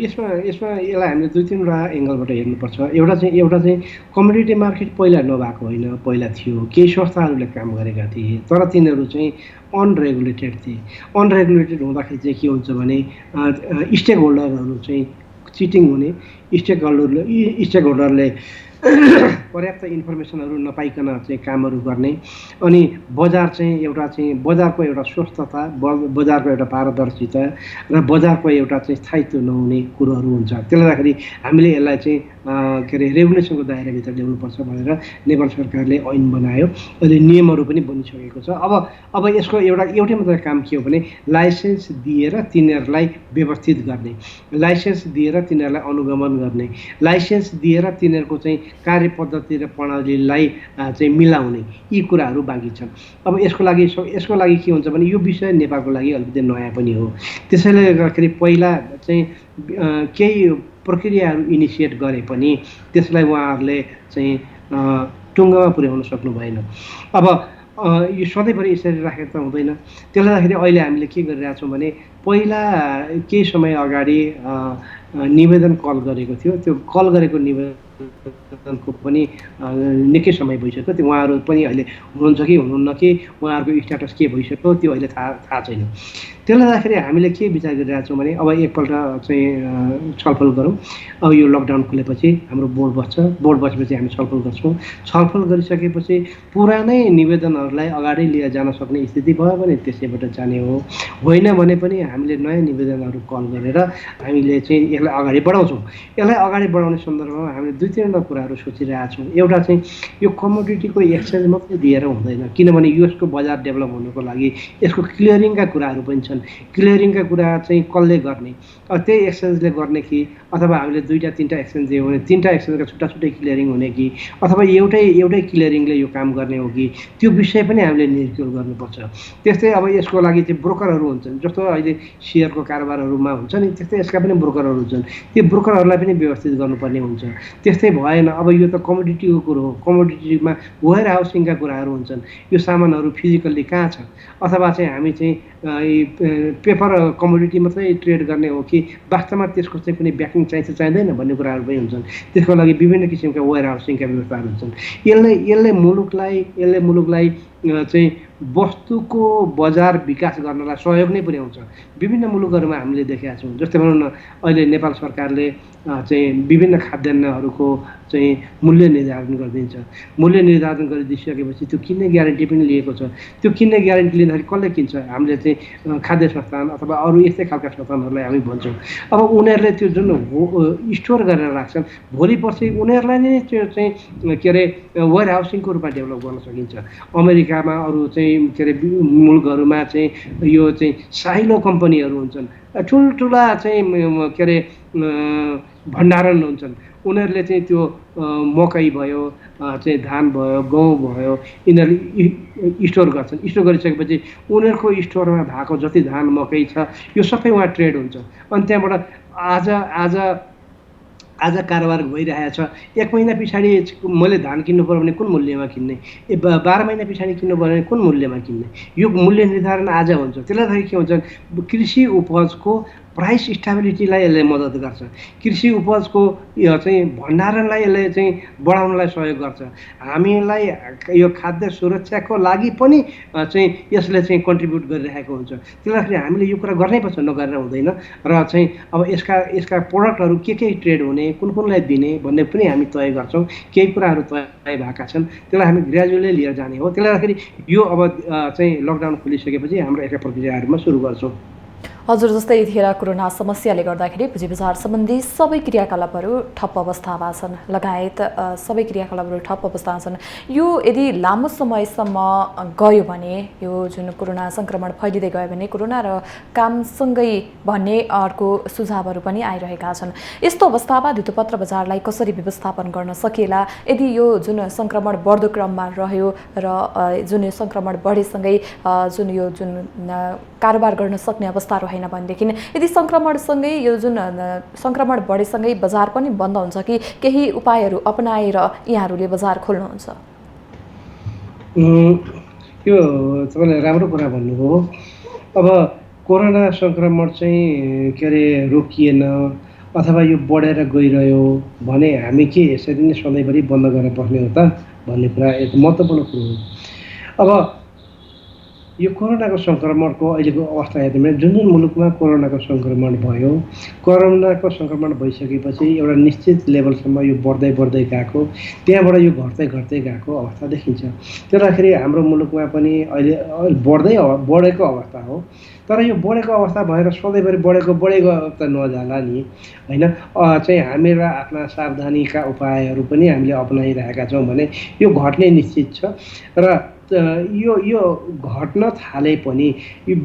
यसलाई हामीले 2-3वटा एङ्गलबाट हेर्नुपर्छ। एउटा चाहिँ कमोडिटी मार्केट पहिला नभएको होइन, पहिला थियो। केही संस्थाहरूले काम गरेका थिए तर तिनीहरू चाहिँ अनरेगुलेटेड थिए। अनरेगुलेटेड हुँदाखेरि चाहिँ के हुन्छ भने स्टेक होल्डरहरू चाहिँ चिटिङ हुने, स्टेक होल्डरले पर्याप्त इन्फर्मेसनहरू नपाइकन चाहिँ कामहरू गर्ने, अनि बजारको एउटा स्वस्थता, बजारको एउटा पारदर्शिता र बजारको एउटा चाहिँ स्थायित्व नहुने कुरोहरू हुन्छ। त्यसले गर्दाखेरि हामीले यसलाई चाहिँ के अरे रेगुलेसनको दायराभित्र ल्याउनुपर्छ भनेर नेपाल सरकारले ऐन बनायो। अहिले नियमहरू पनि बनिसकेको छ। अब यसको एउटै मात्रै काम के हो भने लाइसेन्स दिएर तिनीहरूलाई व्यवस्थित गर्ने, लाइसेन्स दिएर तिनीहरूलाई अनुगमन गर्ने, लाइसेन्स दिएर तिनीहरूको चाहिँ कार्य पद्धति र प्रणालीलाई चाहिँ मिलाउने, यी कुराहरू बाँकी छन्। अब यसको लागि के हुन्छ भने यो विषय नेपालको लागि अलिकति नयाँ पनि हो। त्यसैले गर्दाखेरि पहिला चाहिँ केही प्रक्रियाहरू इनिसिएट गरे पनि त्यसलाई उहाँहरूले चाहिँ टुङ्गोमा पुर्याउन सक्नु भएन। अब यो सधैँभरि यसरी राखेर त हुँदैन। त्यसले गर्दाखेरि अहिले हामीले के गरिरहेछौँ भने पहिला केही समय अगाडि निवेदन कल गरेको थियो। त्यो कल गरेको निवेदनको पनि निकै समय भइसक्यो। त्यो उहाँहरू पनि अहिले हुनुहुन्छ कि हुनुहुन्न कि उहाँहरूको स्ट्याटस के भइसक्यो त्यो अहिले थाहा छैन। त्यसले गर्दाखेरि हामीले के विचार गरिरहेका छौँ भने अब एकपल्ट चाहिँ छलफल गरौँ। अब यो लकडाउन खुलेपछि हाम्रो बोर्ड बस्छ, बोर्ड बसेपछि हामी छलफल गर्छौँ। छलफल गरिसकेपछि पुरानै निवेदनहरूलाई अगाडि लिएर जान सक्ने स्थिति भयो भने त्यसैबाट जाने हो, होइन भने पनि हामीले नयाँ निवेदनहरू कल गरेर हामीले चाहिँ यसलाई अगाडि बढाउँछौँ। यसलाई अगाडि बढाउने सन्दर्भमा हामीले 2-3 कुराहरू सोचिरहेका छौँ। एउटा चाहिँ यो कमोडिटीको एक्सचेन्ज मात्रै दिएर हुँदैन, किनभने यसको बजार डेभलप हुनुको लागि यसको क्लियरिङका कुराहरू पनि छन्। क्लियरिङका कुरा चाहिँ कसले गर्ने, अब त्यही एक्सचेन्जले गर्ने कि अथवा हामीले 2-3टा एक्सचेन्ज दियो भने 3टा एक्सचेन्जका छुट्टा छुट्टै क्लियरिङ हुने कि अथवा एउटै क्लियरिङले यो काम गर्ने हो कि त्यो विषय पनि हामीले निर्क्युल गर्नुपर्छ। त्यस्तै अब यसको लागि चाहिँ ब्रोकरहरू हुन्छन्, जस्तो अहिले सेयरको कारोबारहरूमा हुन्छ नि त्यस्तै यसका पनि ब्रोकरहरू हुन्छन्। त्यो ब्रोकरहरूलाई पनि व्यवस्थित गर्नुपर्ने हुन्छ। त्यस्तै भएन, अब यो त कमोडिटीको कुरो हो, कमोडिटीमा वेयर हाउसिङका कुराहरू हुन्छन्। यो सामानहरू फिजिकल्ली कहाँ छ, अथवा चाहिँ हामी चाहिँ पेपर कमोडिटी मात्रै ट्रेड गर्ने हो कि वास्तवमा त्यसको चाहिँ कुनै ब्याकिङ चाहिन्छ चाहिँदैन भन्ने कुराहरू पनि हुन्छन्। त्यसको लागि विभिन्न किसिमका वेयर हाउसिङका व्यवस्थाहरू हुन्छन्। यसले मुलुकलाई चाहिँ वस्तुको बजार विकास गर्नलाई सहयोग नै पुर्याउँछ। विभिन्न मुलुकहरूमा हामीले देखेका छौँ। जस्तै भनौँ न, अहिले नेपाल सरकारले चाहिँ विभिन्न खाद्यान्नहरूको चाहिँ मूल्य निर्धारण गरिदिन्छ। मूल्य निर्धारण गरिदिइसकेपछि त्यो किन्ने ग्यारेन्टी पनि लिएको छ। त्यो किन्ने ग्यारेन्टी लिँदाखेरि कसले किन्छ, हामीले चाहिँ खाद्य संस्थान अथवा अरू यस्तै खालका संस्थानहरूलाई हामी भन्छौँ। अब उनीहरूले त्यो जुन स्टोर गरेर राख्छन्, भोलि पर्सि उनीहरूलाई नै त्यो चाहिँ के अरे वेयर हाउसिङको रूपमा डेभलप गर्न सकिन्छ। अमेरिकामा अरू चाहिँ के अरे मुलुकहरूमा चाहिँ यो चाहिँ साइलो कम्पनीहरू हुन्छन्, ठुल्ठुला चाहिँ के अरे भण्डारण हुन्छन्। उनीहरूले चाहिँ त्यो मकै भयो, चाहिँ धान भयो, गहुँ भयो, यिनीहरूले स्टोर गर्छन्। स्टोर गरिसकेपछि उनीहरूको स्टोरमा भएको जति धान मकै छ यो सबै उहाँ ट्रेड हुन्छ। अनि त्यहाँबाट आज कारोबार भइरहेको छ। 1 महिना पछाडि मैले धान किन्नु पर्यो भने कुन मूल्यमा किन्ने, 12 महिना पछाडि किन्नु पर्यो भने कुन मूल्यमा किन्ने, यो मूल्य निर्धारण आज हुन्छ। त्यसले गर्दाखेरि के हुन्छ, कृषि उपजको प्राइस स्टेबिलिटीलाई यसले मद्दत गर्छ। कृषि उपजको चाहिँ भण्डारणलाई यसले चाहिँ बढाउनलाई सहयोग गर्छ। हामीलाई यो खाद्य सुरक्षाको लागि पनि चाहिँ यसले चाहिँ कन्ट्रिब्युट गरिरहेको हुन्छ। त्यसले गर्दाखेरि हामीले यो कुरा गर्नैपर्छ, नगरेर हुँदैन। र चाहिँ अब यसका प्रोडक्टहरू के ट्रेड हुने, कुनलाई दिने भन्ने पनि हामी तय गर्छौँ। केही कुराहरू तय भएका छन्, त्यसलाई हामी ग्रेजुअली लिएर जाने हो। त्यसले गर्दाखेरि यो अब चाहिँ लकडाउन खोलिसकेपछि हाम्रो यसका प्रक्रियाहरूमा सुरु गर्छौँ। हजुर, जस्तै यतिखेर कोरोना समस्याले गर्दाखेरि पुँजी बजार सम्बन्धी सबै क्रियाकलापहरू ठप्प अवस्थामा छन्, लगायत सबै क्रियाकलापहरू ठप्प अवस्थामा छन्। यो यदि लामो समयसम्म गयो भने, यो जुन कोरोना सङ्क्रमण फैलिँदै गयो भने कोरोना र कामसँगै भन्ने अर्को सुझावहरू पनि आइरहेका छन्। यस्तो अवस्थामा धितोपत्र बजारलाई कसरी व्यवस्थापन गर्न सकिएला, यदि यो जुन सङ्क्रमण बढ्दो क्रममा रह्यो र जुन यो सङ्क्रमण बढेसँगै जुन कारोबार गर्न सक्ने अवस्था रहेन भनेदेखि, यदि सङ्क्रमणसँगै यो जुन सङ्क्रमण बढेसँगै बजार पनि बन्द हुन्छ कि केही उपायहरू अपनाएर यहाँहरूले बजार खोल्नुहुन्छ? यो तपाईँले राम्रो कुरा भन्नुभयो। अब कोरोना सङ्क्रमण चाहिँ के अरे रोकिएन अथवा यो बढेर गइरह्यो भने हामी के यसरी नै सधैँभरि बन्द गरेर बस्ने हो त भन्ने कुरा एक महत्त्वपूर्ण कुरो हो। अब यो कोरोनाको सङ्क्रमणको अहिलेको अवस्था हेर्ने भने जुन मुलुकमा कोरोनाको सङ्क्रमण भयो, कोरोनाको सङ्क्रमण भइसकेपछि एउटा निश्चित लेभलसम्म यो बढ्दै गएको, त्यहाँबाट यो घट्दै गएको अवस्था देखिन्छ। त्यो राखेरि हाम्रो मुलुकमा पनि अहिले बढेको अवस्था हो। तर यो बढेको अवस्था भएर सधैँभरि बढेको त नजाला नि, होइन। चाहिँ हामीहरू आफ्ना सावधानीका उपायहरू पनि हामीले अपनाइरहेका छौँ भने यो घट्ने निश्चित छ। र यो घट्न थाले पनि यो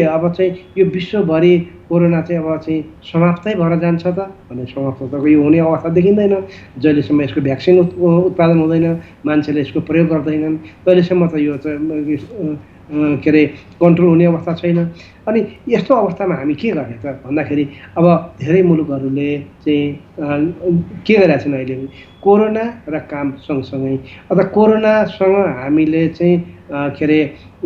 अब चाहिँ यो विश्वभरि कोरोना चाहिँ अब चाहिँ समाप्तै भएर जान्छ त भने समाप्त त यो हुने अवस्था देखिँदैन। जहिलेसम्म यसको भ्याक्सिन उत्पादन हुँदैन, मान्छेले यसको प्रयोग गर्दैनन्, तहिलेसम्म त यो चाहिँ के अरे कन्ट्रोल हुने अवस्था छैन। अनि यस्तो अवस्थामा हामी के गर्ने त भन्दाखेरि अब धेरै मुलुकहरूले चाहिँ के गरिरहेका छन् अहिले कोरोना र काम सँगसँगै अथवा कोरोनासँग हामीले चाहिँ के अरे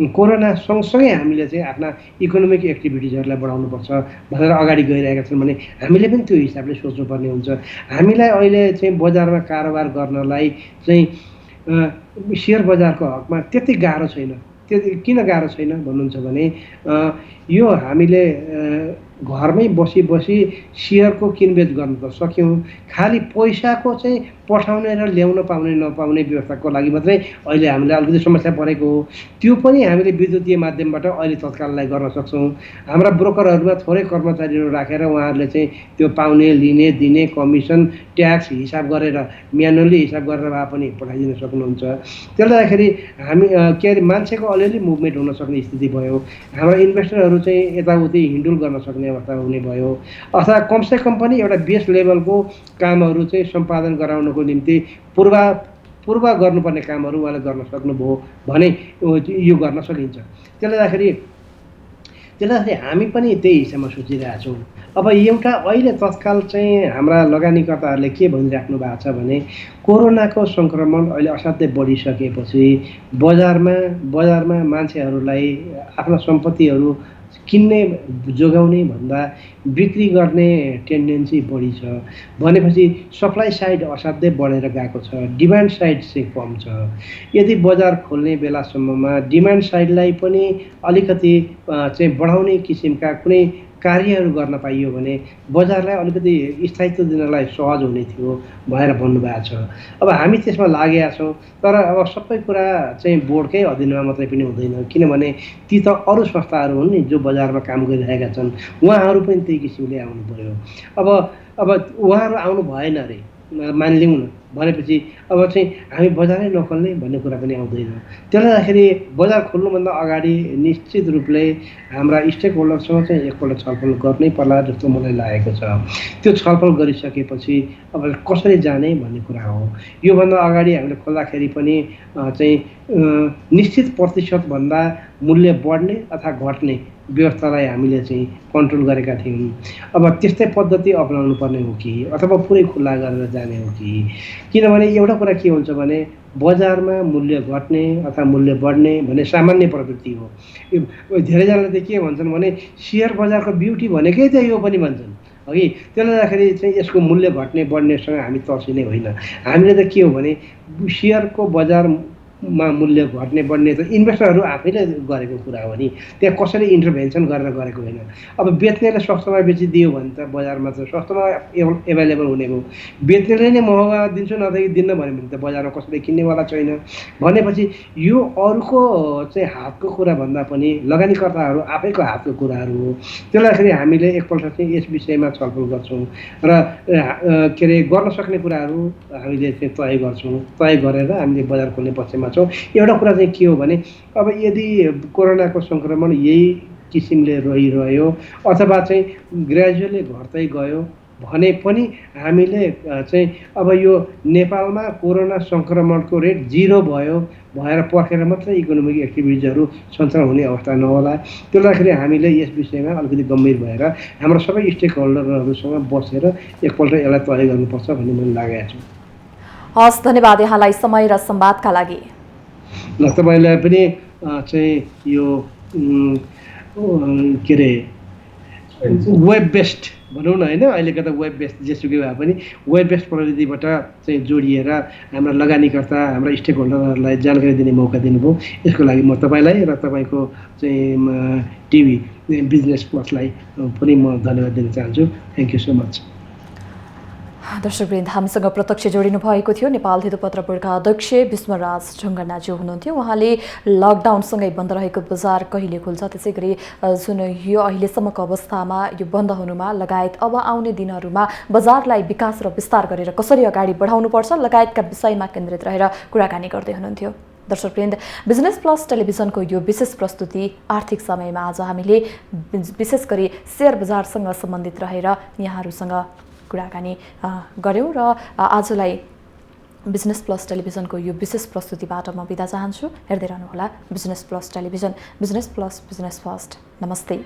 कोरोना सँगसँगै हामीले चाहिँ आफ्ना इकोनोमिक एक्टिभिटिजहरूलाई बढाउनुपर्छ भनेर अगाडि गइरहेका छन् भने हामीले पनि त्यो हिसाबले सोच्नुपर्ने हुन्छ। हामीलाई अहिले चाहिँ बजारमा कारोबार गर्नलाई चाहिँ सेयर बजारको हकमा त्यति गाह्रो छैन। त्यो किन गाह्रो छैन भन्नुहुन्छ भने यो हामीले घरमै बसी बसी सेयरको किनबेच गर्न त सक्यौँ, खालि पैसाको चाहिँ पठाउने र ल्याउन पाउने नपाउने व्यवस्थाको लागि मात्रै अहिले हामीलाई अलिकति समस्या परेको हो। त्यो पनि हामीले विद्युतीय माध्यमबाट अहिले तत्काललाई गर्न सक्छौँ। हाम्रा ब्रोकरहरूमा थोरै कर्मचारीहरू राखेर उहाँहरूले चाहिँ त्यो पाउने लिने दिने कमिसन ट्याक्स हिसाब गरेर म्यानुअली हिसाब गरेर भए पनि पठाइदिन सक्नुहुन्छ। त्यसले गर्दाखेरि हामी के अरे मान्छेको अलिअलि मुभमेन्ट हुन सक्ने स्थिति भयो। हाम्रा इन्भेस्टरहरू चाहिँ यताउति हिन्डुल गर्न सक्ने अवस्था हुने भयो। अथवा कमसेकम पनि एउटा बेस लेभलको कामहरू चाहिँ सम्पादन गराउनको निम्ति पूर्व गर्नुपर्ने कामहरू उहाँले गर्न सक्नुभयो भने यो गर्न सकिन्छ। त्यसले गर्दाखेरि हामी पनि त्यही हिसाबमा सोचिरहेछौँ। अब एउटा अहिले तत्काल चाहिँ हाम्रा लगानीकर्ताहरूले के भनिराख्नु भएको छ भने कोरोनाको सङ्क्रमण अहिले असाध्यै बढिसकेपछि बजारमा मान्छेहरूलाई आफ्ना सम्पत्तिहरू किन्ने जोगाउने भन्दा बिक्री गर्ने टेन्डेन्सी बढी छ भनेपछि सप्लाई साइड असाध्यै बढेर गएको छ, डिमान्ड साइड चाहिँ कम छ। यदि बजार खोल्ने बेलासम्ममा डिमान्ड साइडलाई पनि अलिकति चाहिँ बढाउने किसिमका कुनै कार्यहरू गर्न पाइयो भने बजारलाई अलिकति स्थायित्व दिनलाई सहज हुने थियो भनेर भन्नुभएको छ। अब हामी त्यसमा लागेका छौँ, तर अब सबै कुरा चाहिँ बोर्डकै अधीनमा मात्रै पनि हुँदैन, किनभने ती त अरू संस्थाहरू हुन् नि जो बजारमा काम गरिरहेका छन्, उहाँहरू पनि त्यही किसिमले आउनु पर्यो। अब उहाँहरू आउनु भएन अरे मानिलिउँ न भनेपछि अब चाहिँ हामी बजारै नखोल्ने भन्ने कुरा पनि आउँदैन। त्यसले गर्दाखेरि बजार खोल्नुभन्दा अगाडि निश्चित रूपले हाम्रा स्टेक होल्डरसँग चाहिँ एकपल्ट छलफल गर्नै पर्ला जस्तो मलाई लागेको छ। त्यो छलफल गरिसकेपछि अब कसरी जाने भन्ने कुरा हो। योभन्दा अगाडि हामीले खोल्दाखेरि पनि चाहिँ निश्चित प्रतिशतभन्दा मूल्य बढ्ने अथवा घट्ने व्यवस्थालाई हामीले चाहिँ कन्ट्रोल गरेका थियौँ। अब त्यस्तै पद्धति अपनाउनु पर्ने हो कि अथवा पुरै खुल्ला गरेर जाने हो कि? किनभने एउटा कुरा के हुन्छ भने बजारमा मूल्य घट्ने अथवा मूल्य बढ्ने भन्ने सामान्य प्रवृत्ति हो। धेरैजनाले त के भन्छन् भने सेयर बजारको ब्युटी भनेकै त यो पनि भन्छन् अघि। त्यसले गर्दाखेरि चाहिँ यसको मूल्य घट्ने बढ्नेसँग हामी तर्सिने होइन। हामीले त के हो भने सेयरको बजारमा मूल्य घट्ने बढ्ने त इन्भेस्टरहरू आफैले गरेको कुरा हो नि, त्यहाँ कसैले इन्टरभेन्सन गरेर गरेको होइन। अब बेच्नेले सस्तोमा बेचिदियो भने त बजारमा त सस्तोमा एभाइलेबल हुने हो। बेच्नेले नै महँगा दिन्छु नदिए दिन्न भन्यो भने त बजारमा कसैले किन्नेवाला छैन। भनेपछि यो अरूको चाहिँ हातको कुरा भन्दा पनि लगानीकर्ताहरू आफैको हातको कुराहरू हो। त्यसले गर्दाखेरि हामीले एकपल्ट चाहिँ यस विषयमा छलफल गर्छौँ र के अरे गर्न सक्ने कुराहरू हामीले चाहिँ तय गर्छौँ। तय गरेर हामीले बजार खोल्ने पक्षमा छौँ। एउटा कुरा चाहिँ के हो भने अब यदि कोरोनाको सङ्क्रमण यही किसिमले रहिरह्यो अथवा चाहिँ ग्रेजुअली घट्दै गयो भने पनि हामीले चाहिँ अब यो नेपालमा कोरोना सङ्क्रमणको रेट 0 भएर पर्खेर मात्रै इकोनोमिक एक्टिभिटिजहरू सञ्चालन हुने अवस्था नहोला। त्यसले गर्दाखेरि हामीले यस विषयमा अलिकति गम्भीर भएर हाम्रो सबै स्टेक होल्डरहरूसँग बसेर एकपल्ट यसलाई तय गर्नुपर्छ भन्ने मैले लागेको छु। हस्, धन्यवाद यहाँलाई समय र संवादका लागि। ल तपाईँलाई पनि चाहिँ यो के अरे वेब बेस्ड भनौँ न होइन, अहिलेको त वेब बेस्ड जेसुकै भए पनि वेब बेस्ड प्रविधिबाट चाहिँ जोडिएर हाम्रा लगानीकर्ता हाम्रा स्टेक होल्डरहरूलाई जानकारी दिने मौका दिनुभयो। यसको लागि म तपाईँलाई र तपाईँको चाहिँ टिभी बिजनेस प्लसलाई पनि म धन्यवाद दिन चाहन्छु। Thank you so much. दर्शकवृन्द, हामीसँग प्रत्यक्ष जोडिनु भएको थियो नेपाल धितोपत्र बोर्डका अध्यक्ष विष्णुराज ढुङ्गानाज्यू हुनुहुन्थ्यो। उहाँले लकडाउनसँगै बन्द रहेको बजार कहिले खुल्छ, त्यसै गरी जुन यो अहिलेसम्मको अवस्थामा यो बन्द हुनुमा लगायत अब आउने दिनहरूमा बजारलाई विकास र विस्तार गरेर कसरी अगाडि बढाउनुपर्छ लगायतका विषयमा केन्द्रित रहेर कुराकानी गर्दै हुनुहुन्थ्यो। दर्शकवृन्द, बिजनेस प्लस टेलिभिजनको यो विशेष प्रस्तुति आर्थिक समयमा आज हामीले विशेष गरी शेयर बजारसँग सम्बन्धित रहेर यहाँहरूसँग कुराकानी गऱ्यौँ र आजलाई बिजनेस प्लस टेलिभिजनको यो विशेष प्रस्तुतिबाट म बिदा चाहन्छु। हेर्दै रहनुहोला business plus television. Business plus, business first. नमस्ते।